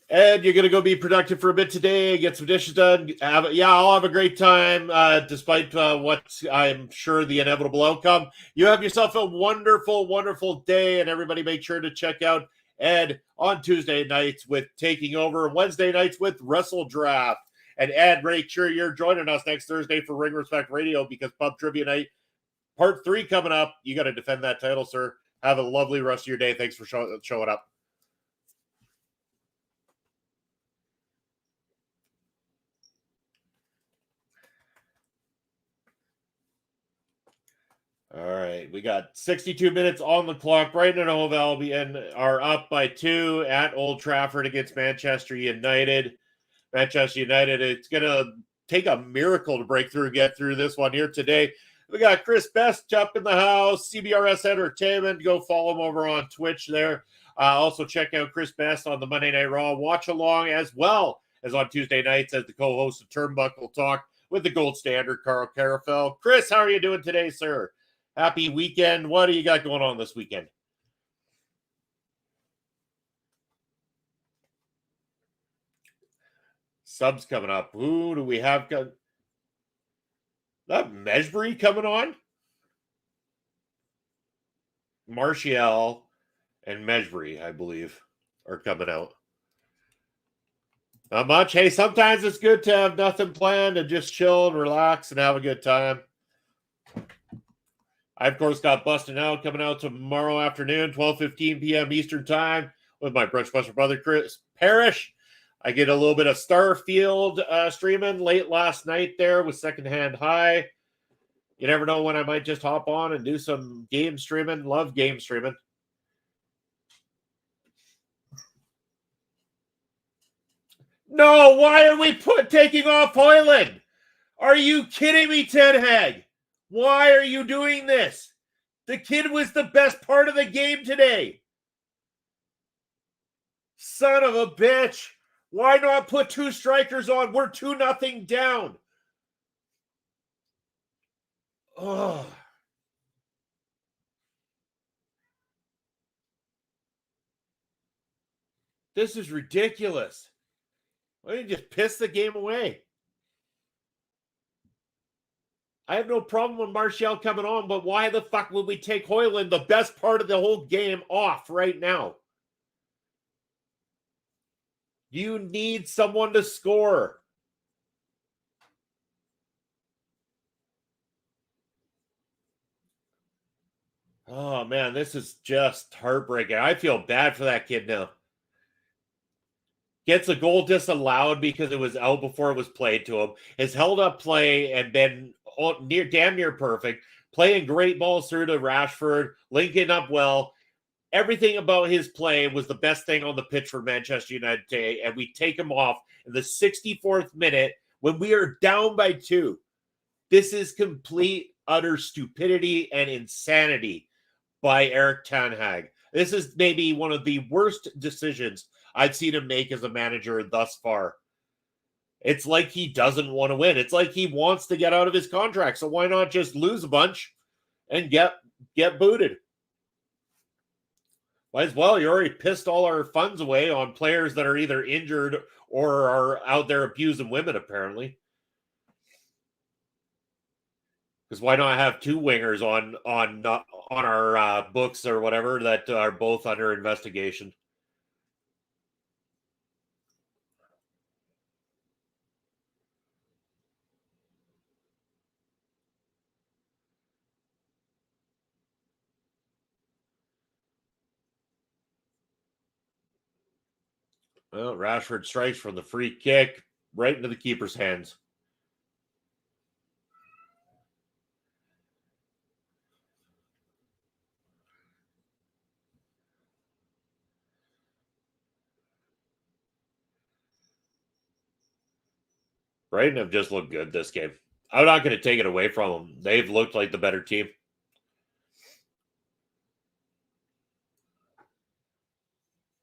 Ed, you're going to go be productive for a bit today, get some dishes done. I'll have a great time, despite what I'm sure the inevitable outcome. You have yourself a wonderful, wonderful day, and everybody make sure to check out Ed on Tuesday nights with Taking Over, Wednesday nights with Wrestle Draft. And Ed, make sure you're joining us next Thursday for Ring Respect Radio, because Pub Trivia Night Part 3 coming up. You got to defend that title, sir. Have a lovely rest of your day. Thanks for showing up. All right, we got 62 minutes on the clock. Brighton Hove Albion are up by 2 at Old Trafford against Manchester United. Manchester United, it's going to take a miracle to break through and get through this one here today. We got Chris Best up in the house, CBRS Entertainment. Go follow him over on Twitch there. Also check out Chris Best on the Monday Night Raw watch along, as well as on Tuesday nights as the co-host of Turnbuckle Talk with the gold standard, Carl Carafel. Chris, how are you doing today, sir? Happy weekend. What do you got going on this weekend? Subs coming up. Who do we have? That Mesbury coming on? Martial and Mesbury, I believe, are coming out. Not much. Hey, sometimes it's good to have nothing planned and just chill and relax and have a good time. I, of course, got Bustin' Out coming out tomorrow afternoon, 12:15 p.m. Eastern Time with my Brunch Buster brother, Chris Parrish. I get a little bit of Starfield streaming late last night there with Secondhand High. You never know when I might just hop on and do some game streaming. Love game streaming. No, why are we taking off Hoyland? Are you kidding me, Ten Hag? Why are you doing this? The kid was the best part of the game today. Son of a bitch. Why not put 2 strikers on? We're 2-0 down. Oh. This is ridiculous. Why don't you just piss the game away? I have no problem with Martial coming on, but why the fuck would we take Hoyland, the best part of the whole game, off right now? You need someone to score. Oh, man, this is just heartbreaking. I feel bad for that kid now. Gets a goal disallowed because it was out before it was played to him. Has held up play and been damn near perfect. Playing great balls through to Rashford, linking up well. Everything about his play was the best thing on the pitch for Manchester United today, and we take him off in the 64th minute when we are down by 2. This is complete, utter stupidity and insanity by Eric Ten Hag. This is maybe one of the worst decisions I've seen him make as a manager thus far. It's like he doesn't want to win. It's like he wants to get out of his contract. So why not just lose a bunch and get booted? Might as well. You already pissed all our funds away on players that are either injured or are out there abusing women, apparently. Because why not have 2 wingers on our books or whatever that are both under investigation? Well, Rashford strikes from the free kick right into the keeper's hands. Brighton have just looked good this game. I'm not going to take it away from them. They've looked like the better team.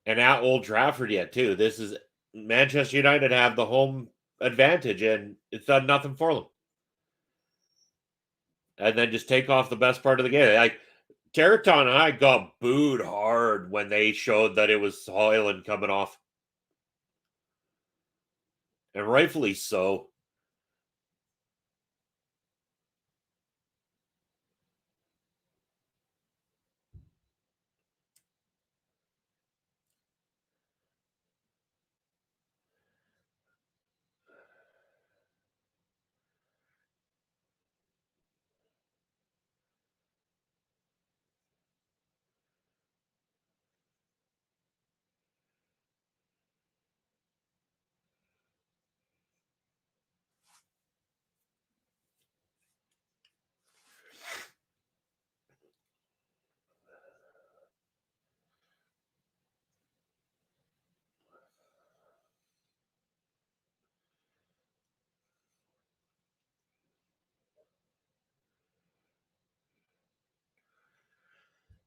And at Old Trafford yet, too. This is Manchester United have the home advantage, and it's done nothing for them. And then just take off the best part of the game. Like, Territon and I got booed hard when they showed that it was Hoyland coming off. And rightfully so.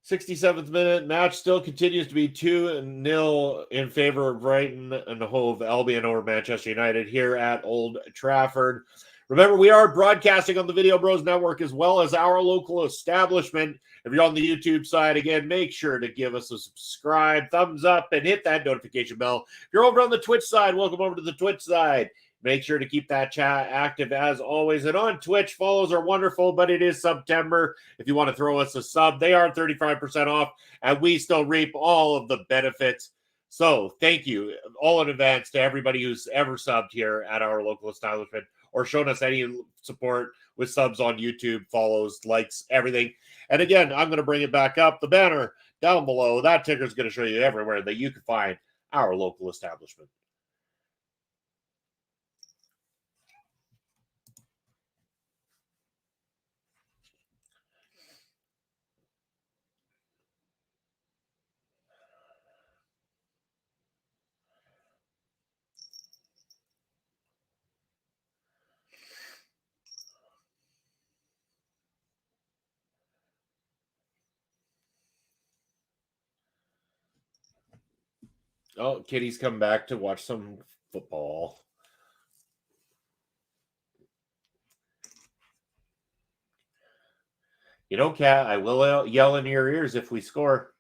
67th minute, match still continues to be 2-0 in favor of Brighton and Hove Albion over Manchester United here at Old Trafford. Remember, we are broadcasting on the Video Bros Network as well as our local establishment. If you're on the YouTube side, again, make sure to give us a subscribe, thumbs up, and hit that notification bell. If you're over on the Twitch side, welcome over to the Twitch side. Make sure to keep that chat active as always. And on Twitch, follows are wonderful, but it is September. If you want to throw us a sub, they are 35% off, and we still reap all of the benefits. So thank you all in advance to everybody who's ever subbed here at our local establishment or shown us any support with subs on YouTube, follows, likes, everything. And again, I'm going to bring it back up. The banner down below, that ticker is going to show you everywhere that you can find our local establishment. Oh, Kitty's come back to watch some football. You know, Kat, I will yell in your ears if we score.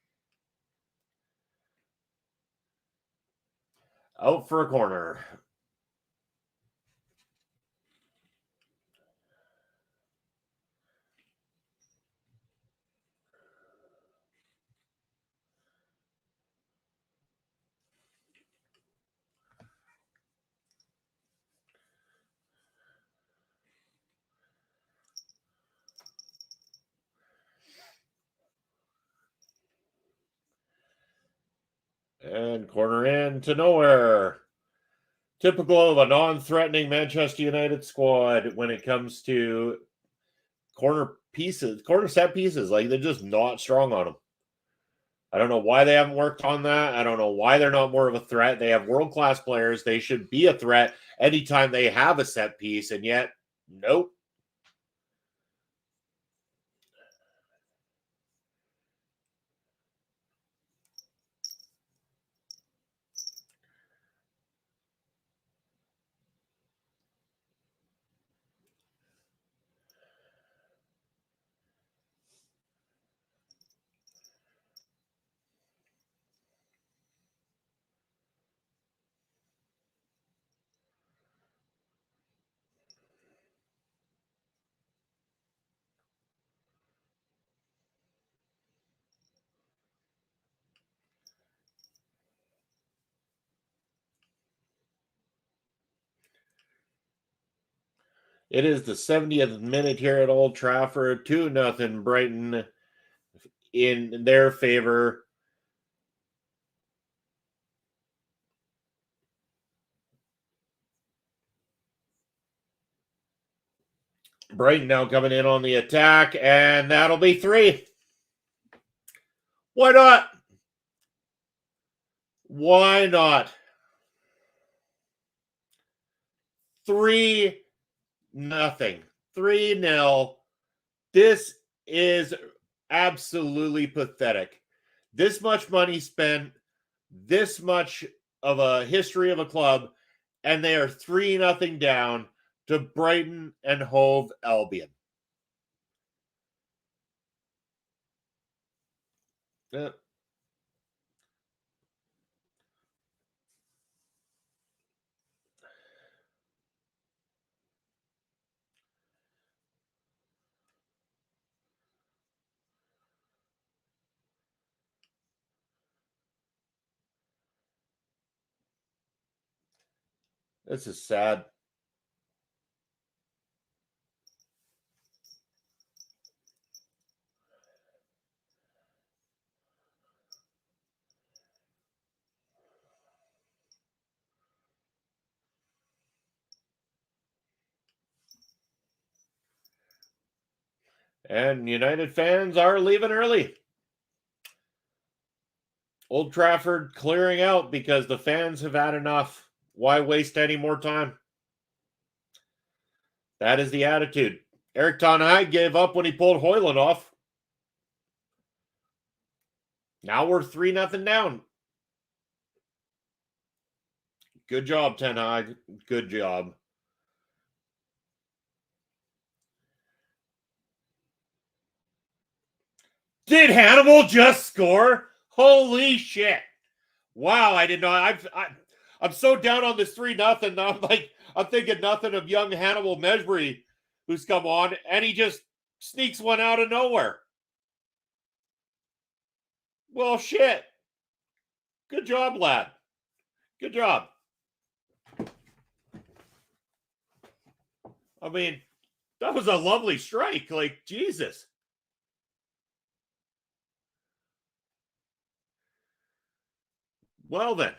Out for a corner. And corner in to nowhere. Typical of a non-threatening Manchester United squad when it comes to corner set pieces. Like, they're just not strong on them. I don't know why they haven't worked on that. I don't know why they're not more of a threat. They have world-class players. They should be a threat anytime they have a set piece, and yet, nope. It is the 70th minute here at Old Trafford. 2-0 Brighton in their favor. Brighton now coming in on the attack, and that'll be 3. Why not? Why not? 3-0. 3-0. This is absolutely pathetic. This much money spent, this much of a history of a club, and they are 3-0 down to Brighton and Hove Albion. Yeah. This is sad. And United fans are leaving early. Old Trafford clearing out because the fans have had enough. Why waste any more time? That is the attitude. Eric Ten Hag gave up when he pulled Højlund off. Now we're 3-0 down. Good job, Ten Hag. Good job. Did Hannibal just score? Holy shit. Wow, I did not. I'm so down on this 3-0. I'm thinking nothing of young Hannibal Mejbri, who's come on, and he just sneaks one out of nowhere. Well, shit. Good job, lad. Good job. I mean, that was a lovely strike. Like, Jesus. Well, then.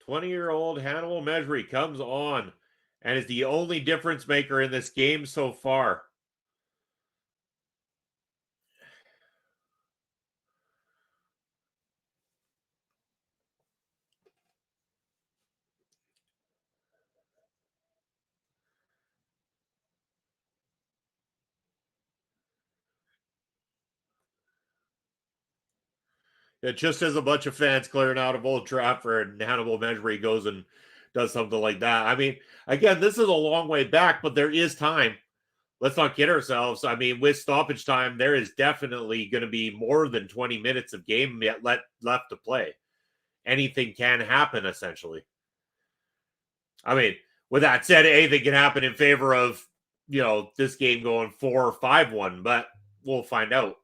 "20-year-old Hannibal Mejbri comes on and is the only difference maker in this game so far." It just as a bunch of fans clearing out of Old Trafford and Hannibal Mejbri goes and does something like that. I mean, again, this is a long way back, but there is time. Let's not kid ourselves. I mean, with stoppage time, there is definitely going to be more than 20 minutes of game yet left to play. Anything can happen, essentially. I mean, with that said, anything can happen in favor of, this game going 4 or 5-1, but we'll find out.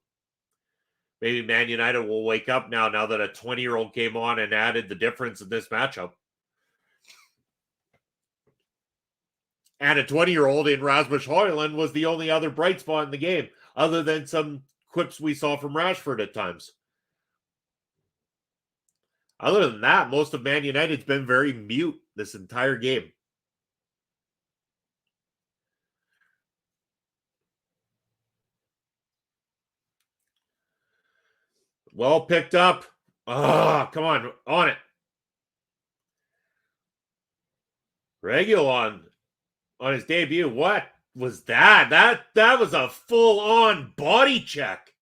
Maybe Man United will wake up now that a 20-year-old came on and added the difference in this matchup. And a 20-year-old in Rasmus Højlund was the only other bright spot in the game, other than some quips we saw from Rashford at times. Other than that, most of Man United's been very mute this entire game. Well picked up. Come on it. Reguilon on his debut. What was that? That was a full-on body check.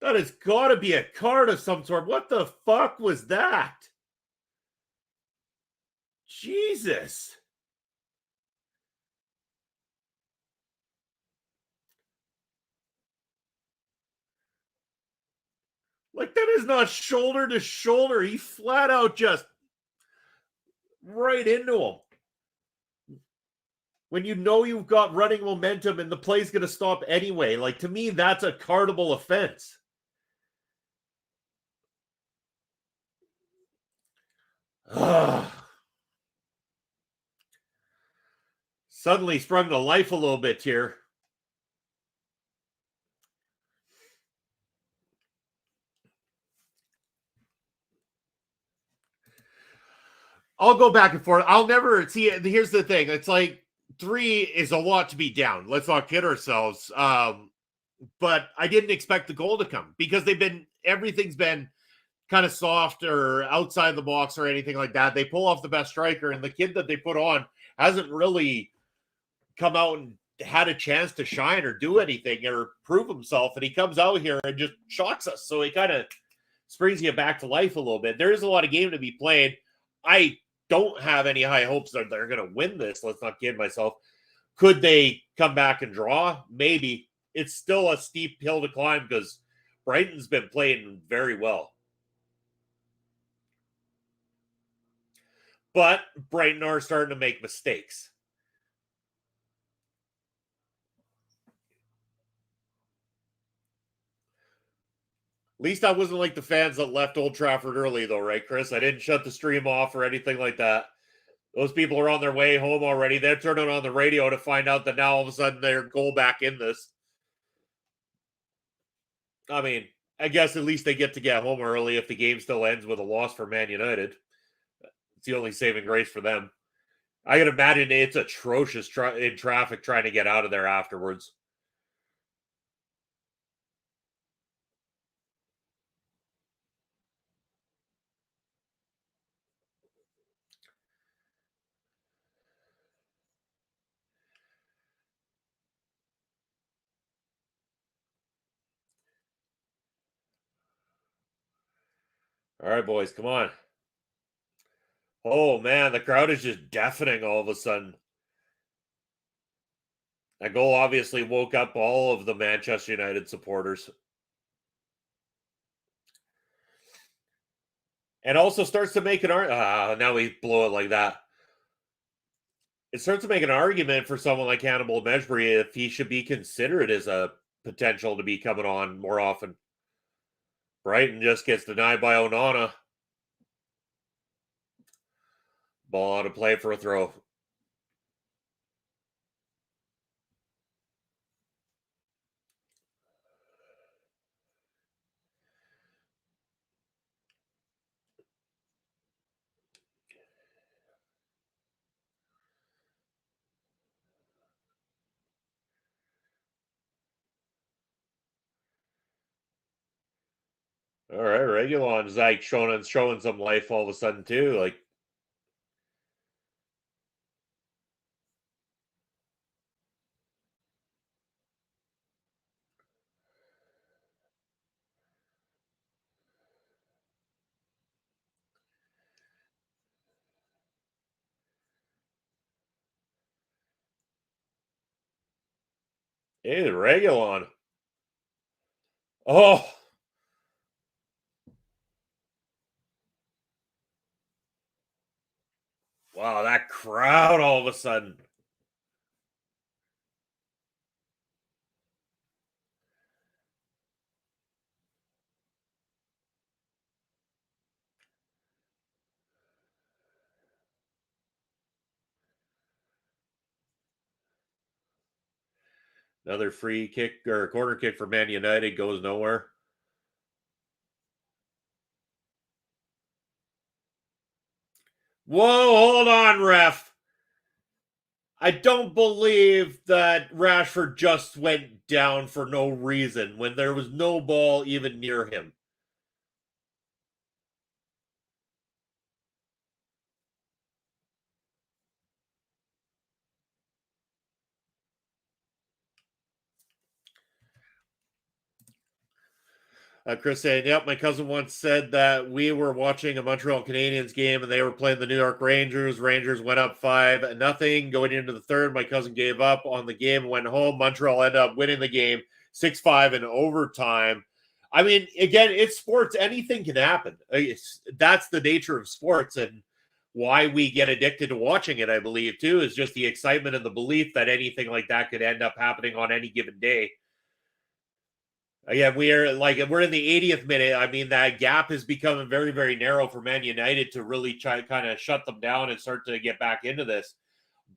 That has got to be a card of some sort. What the fuck was that? Jesus. Like, that is not shoulder to shoulder. He flat out just right into him. When you know you've got running momentum and the play's going to stop anyway. Like, to me, that's a cardable offense. Suddenly sprung to life a little bit here. I'll go back and forth. I'll never see it. Here's the thing. It's like 3 is a lot to be down. Let's not kid ourselves. But I didn't expect the goal to come because everything's been kind of soft or outside the box or anything like that. They pull off the best striker, and the kid that they put on hasn't really come out and had a chance to shine or do anything or prove himself. And he comes out here and just shocks us. So he kind of springs you back to life a little bit. There is a lot of game to be played. I don't have any high hopes that they're going to win this. Let's not kid myself. Could they come back and draw? Maybe. It's still a steep hill to climb because Brighton's been playing very well. But Brighton are starting to make mistakes. At least I wasn't like the fans that left Old Trafford early, though, right, Chris? I didn't shut the stream off or anything like that. Those people are on their way home already. They're turning on the radio to find out that now all of a sudden they're goal back in this. I mean, I guess at least they get to get home early if the game still ends with a loss for Man United. It's the only saving grace for them. I can imagine it's atrocious in traffic trying to get out of there afterwards. All right, boys, come on. Oh, man, the crowd is just deafening all of a sudden. That goal obviously woke up all of the Manchester United supporters. And also starts to make an argument. Now we blow it like that. It starts to make an argument for someone like Hannibal Mejbri if he should be considered as a potential to be coming on more often. Brighton just gets denied by Onana. Ball out of play for a throw. All right, Regulon's like showing some life all of a sudden too. Like, hey, Regulon. Oh, wow, that crowd all of a sudden. Another free kick or corner kick for Man United goes nowhere. Whoa, hold on, ref. I don't believe that Rashford just went down for no reason when there was no ball even near him. Chris saying, yep, my cousin once said that we were watching a Montreal Canadiens game and they were playing the New York Rangers. Rangers went up 5-0 going into the third. My cousin gave up on the game, went home. Montreal ended up winning the game 6-5 in overtime. I mean, again, it's sports. Anything can happen. That's the nature of sports and why we get addicted to watching it, I believe, too, is just the excitement and the belief that anything like that could end up happening on any given day. Yeah, we're in the 80th minute. I mean, that gap is becoming very, very narrow for Man United to really try to kind of shut them down and start to get back into this.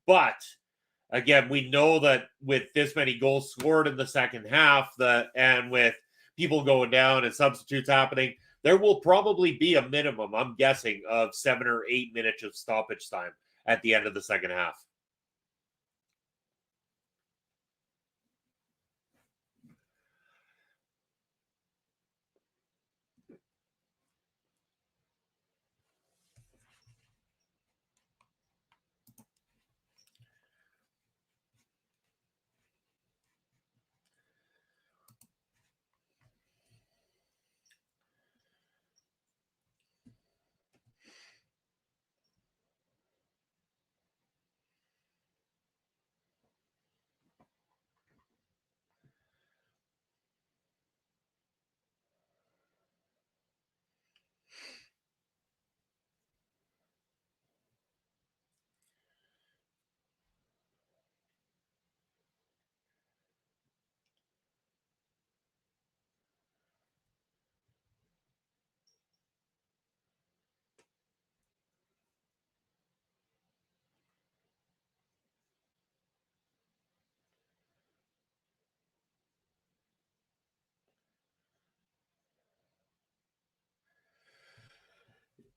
But again, we know that with this many goals scored in the second half, and with people going down and substitutes happening, there will probably be a minimum, I'm guessing, of 7 or 8 minutes of stoppage time at the end of the second half.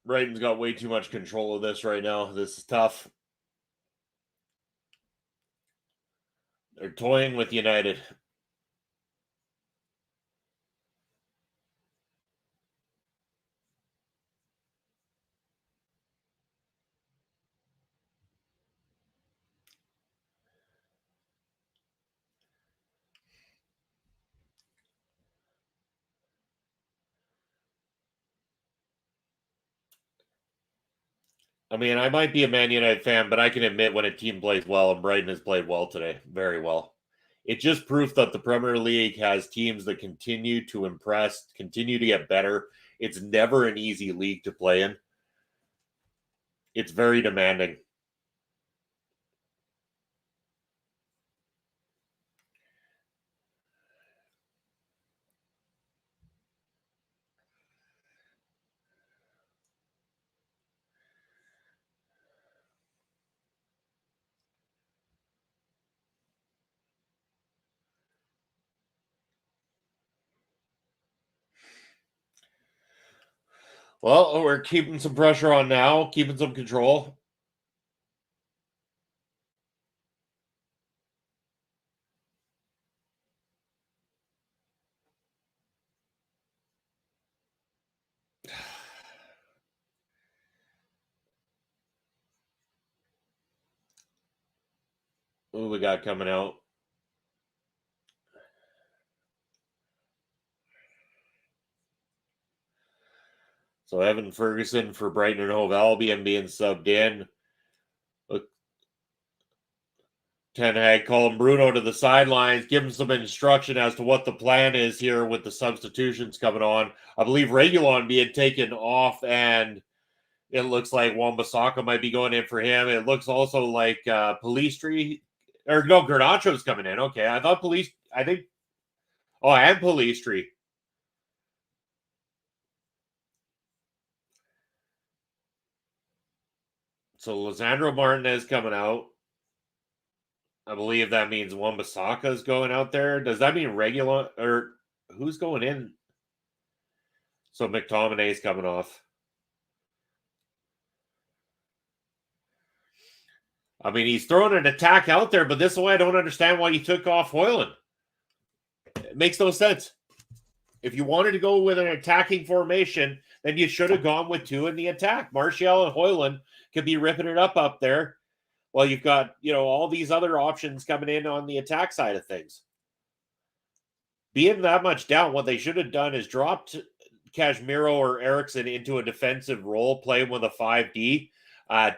Brighton's got way too much control of this right now. This is tough. They're toying with United. I mean, I might be a Man United fan, but I can admit when a team plays well, and Brighton has played well today, very well. It's just proof that the Premier League has teams that continue to impress, continue to get better. It's never an easy league to play in. It's very demanding. Well, we're keeping some pressure on now, keeping some control. Who we got coming out? So Evan Ferguson for Brighton Hove Albion being subbed in. Ten Hag calling Bruno to the sidelines, give him some instruction as to what the plan is here with the substitutions coming on. I believe Reguilon being taken off, and it looks like Wan-Bissaka might be going in for him. It looks also like Pellistri, or no, Garnacho's coming in. Okay, I thought and Pellistri. So Lisandro Martinez coming out. I believe that means Wan-Bissaka is going out there. Does that mean Reguilon, or who's going in? So McTominay's coming off. I mean, he's throwing an attack out there, but this way I don't understand why you took off Hoyland. It makes no sense. If you wanted to go with an attacking formation, then you should have gone with two in the attack. Martial and Hoyland could be ripping it up there. Well, you've got, all these other options coming in on the attack side of things. Being that much down, what they should have done is dropped Casemiro or Eriksson into a defensive role, playing with a 5D,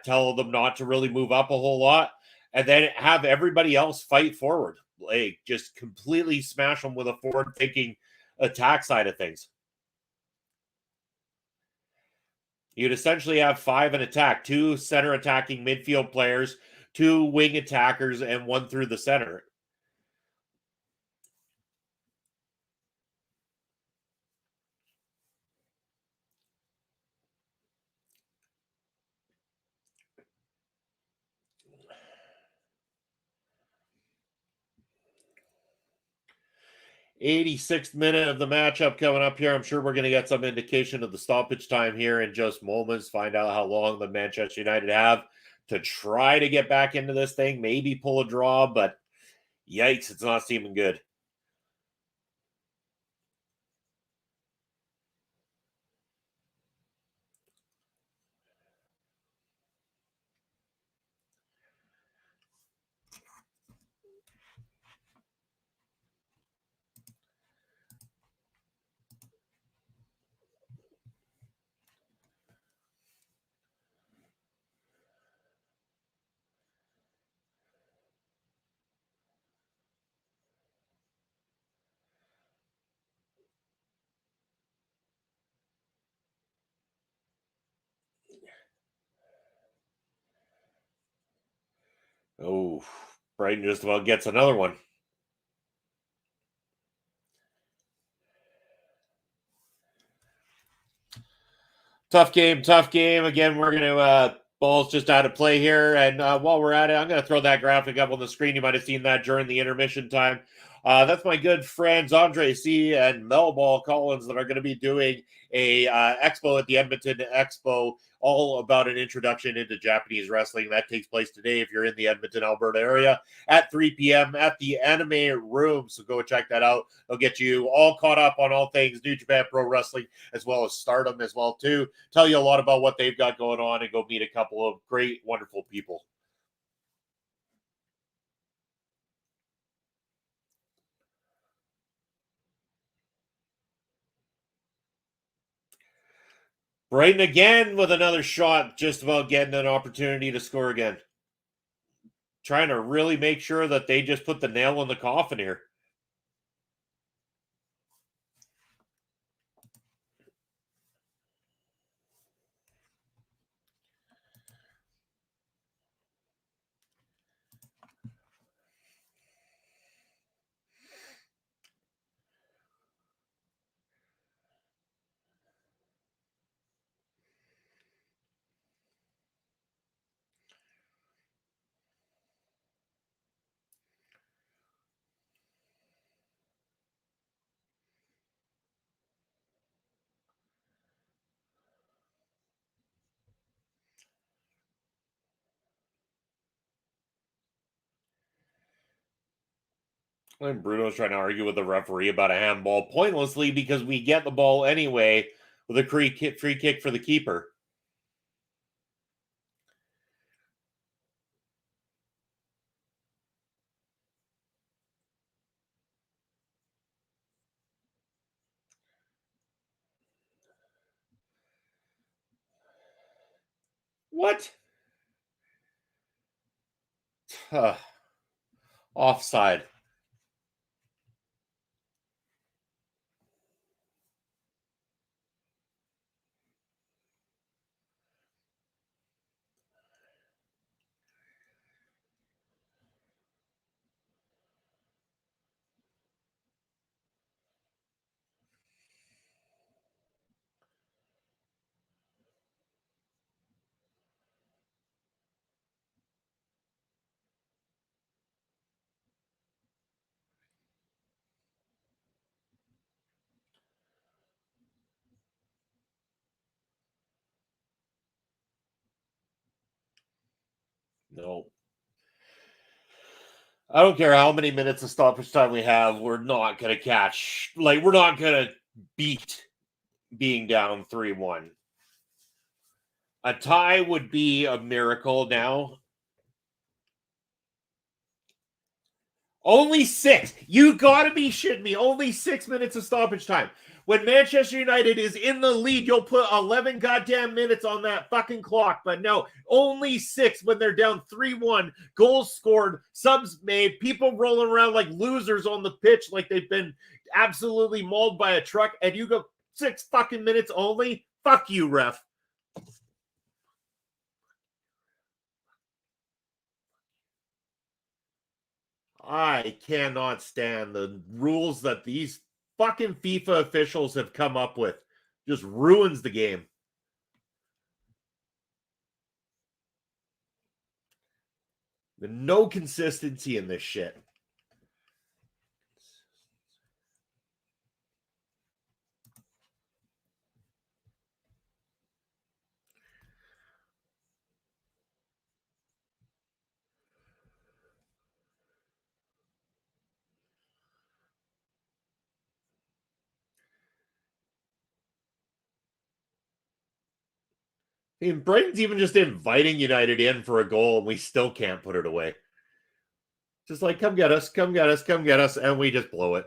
tell them not to really move up a whole lot, and then have everybody else fight forward. Like, just completely smash them with a forward-thinking attack side of things. You'd essentially have 5 in attack, 2 center attacking midfield players, 2 wing attackers, and 1 through the center. '86th minute of the matchup coming up here. I'm sure we're going to get some indication of the stoppage time here in just moments. Find out how long the Manchester United have to try to get back into this thing. Maybe pull a draw, but yikes, it's not seeming good. Oh, Brighton just about gets another one. Tough game. Again, we're going to ball's just out of play here. And while we're at it, I'm going to throw that graphic up on the screen. You might have seen that during the intermission time. That's my good friends Andre C. and Melball Collins that are going to be doing a expo at the Edmonton Expo, all about an introduction into Japanese wrestling. That takes place today if you're in the Edmonton, Alberta area at 3 p.m. at the Anime Room. So go check that out. They'll get you all caught up on all things New Japan Pro Wrestling, as well as Stardom as well, too. Tell you a lot about what they've got going on and go meet a couple of great, wonderful people. Brighton again with another shot, just about getting an opportunity to score again. Trying to really make sure that they just put the nail in the coffin here. And Bruno's trying to argue with the referee about a handball pointlessly because we get the ball anyway with a free kick for the keeper. What? Offside. No. I don't care how many minutes of stoppage time we have. We're not going to catch. We're not going to beat being down 3-1. A tie would be a miracle now. Only 6. You got to be shitting me. Only 6 minutes of stoppage time. When Manchester United is in the lead, you'll put 11 goddamn minutes on that fucking clock. But no, only 6 when they're down 3-1. Goals scored, subs made, people rolling around like losers on the pitch like they've been absolutely mauled by a truck. And you go 6 fucking minutes only? Fuck you, ref. I cannot stand the rules that these fucking FIFA officials have come up with. Just ruins the game. There's no consistency in this shit. I mean, Brighton's even just inviting United in for a goal, and we still can't put it away. Just like, come get us, come get us, come get us, and we just blow it.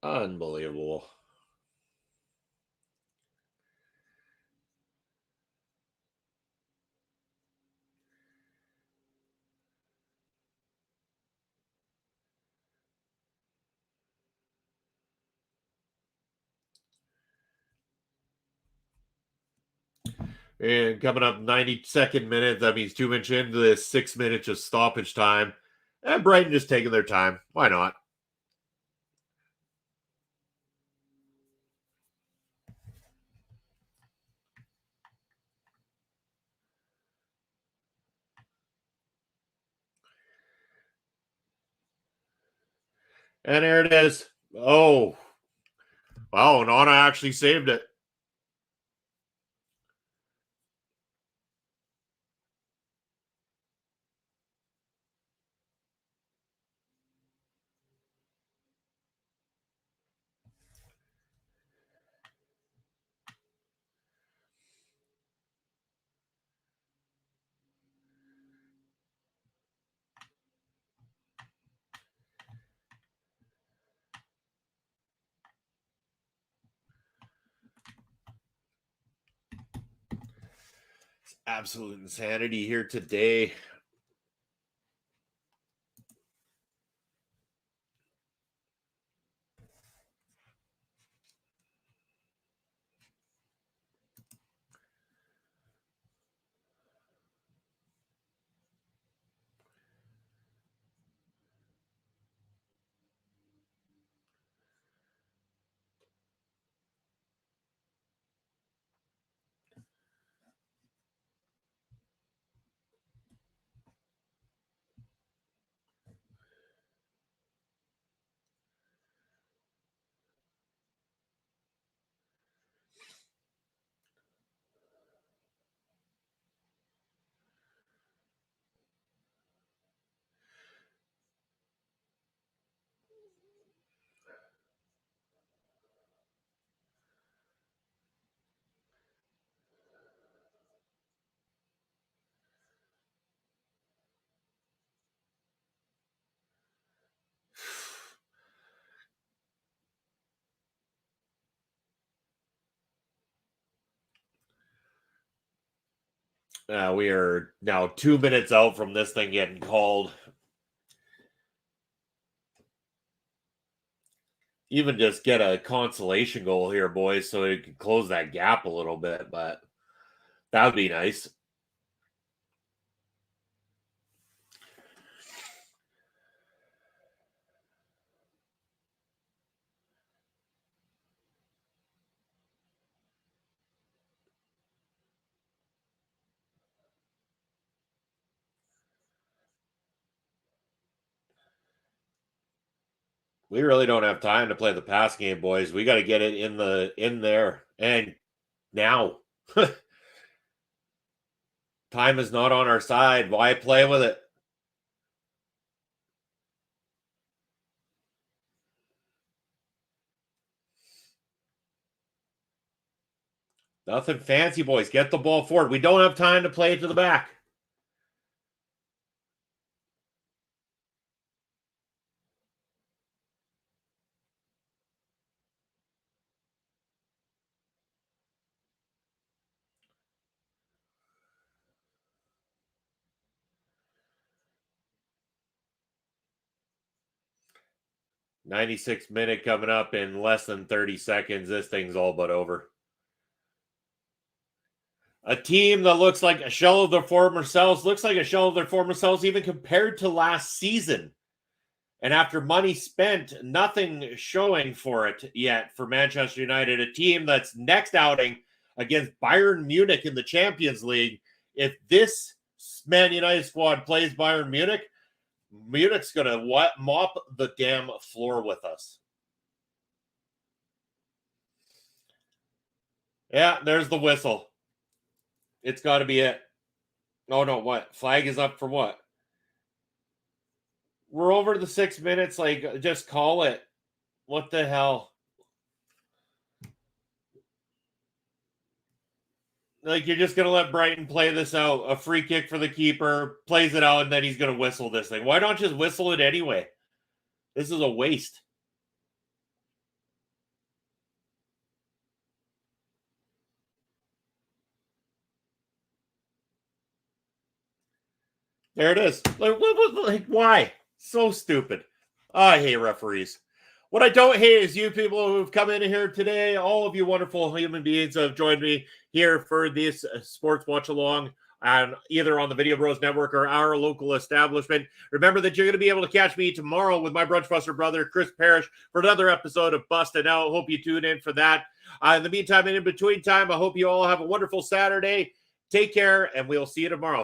Unbelievable. And coming up 92nd minute, that means 2 minutes into this, 6 minutes of stoppage time. And Brighton just taking their time. Why not? And there it is. Oh. Wow, Nana actually saved it. Absolute insanity here today. We are now 2 minutes out from this thing getting called. Even just get a consolation goal here, boys, so it can close that gap a little bit, but that would be nice. We really don't have time to play the pass game, boys. We got to get it in there and now. Time is not on our side. Why play with it? Nothing fancy, boys. Get the ball forward. We don't have time to play it to the back. '96 minute coming up in less than 30 seconds. This thing's all but over. A team that looks like a shell of their former selves, even compared to last season. And after money spent, nothing showing for it yet for Manchester United, a team that's next outing against Bayern Munich in the Champions League. If this Man United squad plays Bayern Munich, Munich's going to mop the damn floor with us. Yeah, there's the whistle. It's got to be it. Oh, no, what? Flag is up for what? We're over the 6 minutes. Like, just call it. What the hell? Like, you're just going to let Brighton play this out. A free kick for the keeper, plays it out, and then he's going to whistle this thing. Why not just whistle it anyway? This is a waste. There it is. Like, why? So stupid. I hate referees. What I don't hate is you people who've come in here today. All of you wonderful human beings have joined me here for this sports watch along, and either on the Video Bros Network or our local establishment. Remember that you're going to be able to catch me tomorrow with my Brunchbuster brother, Chris Parrish, for another episode of Busted Out. Hope you tune in for that. In the meantime and in between time, I hope you all have a wonderful Saturday. Take care, and we'll see you tomorrow.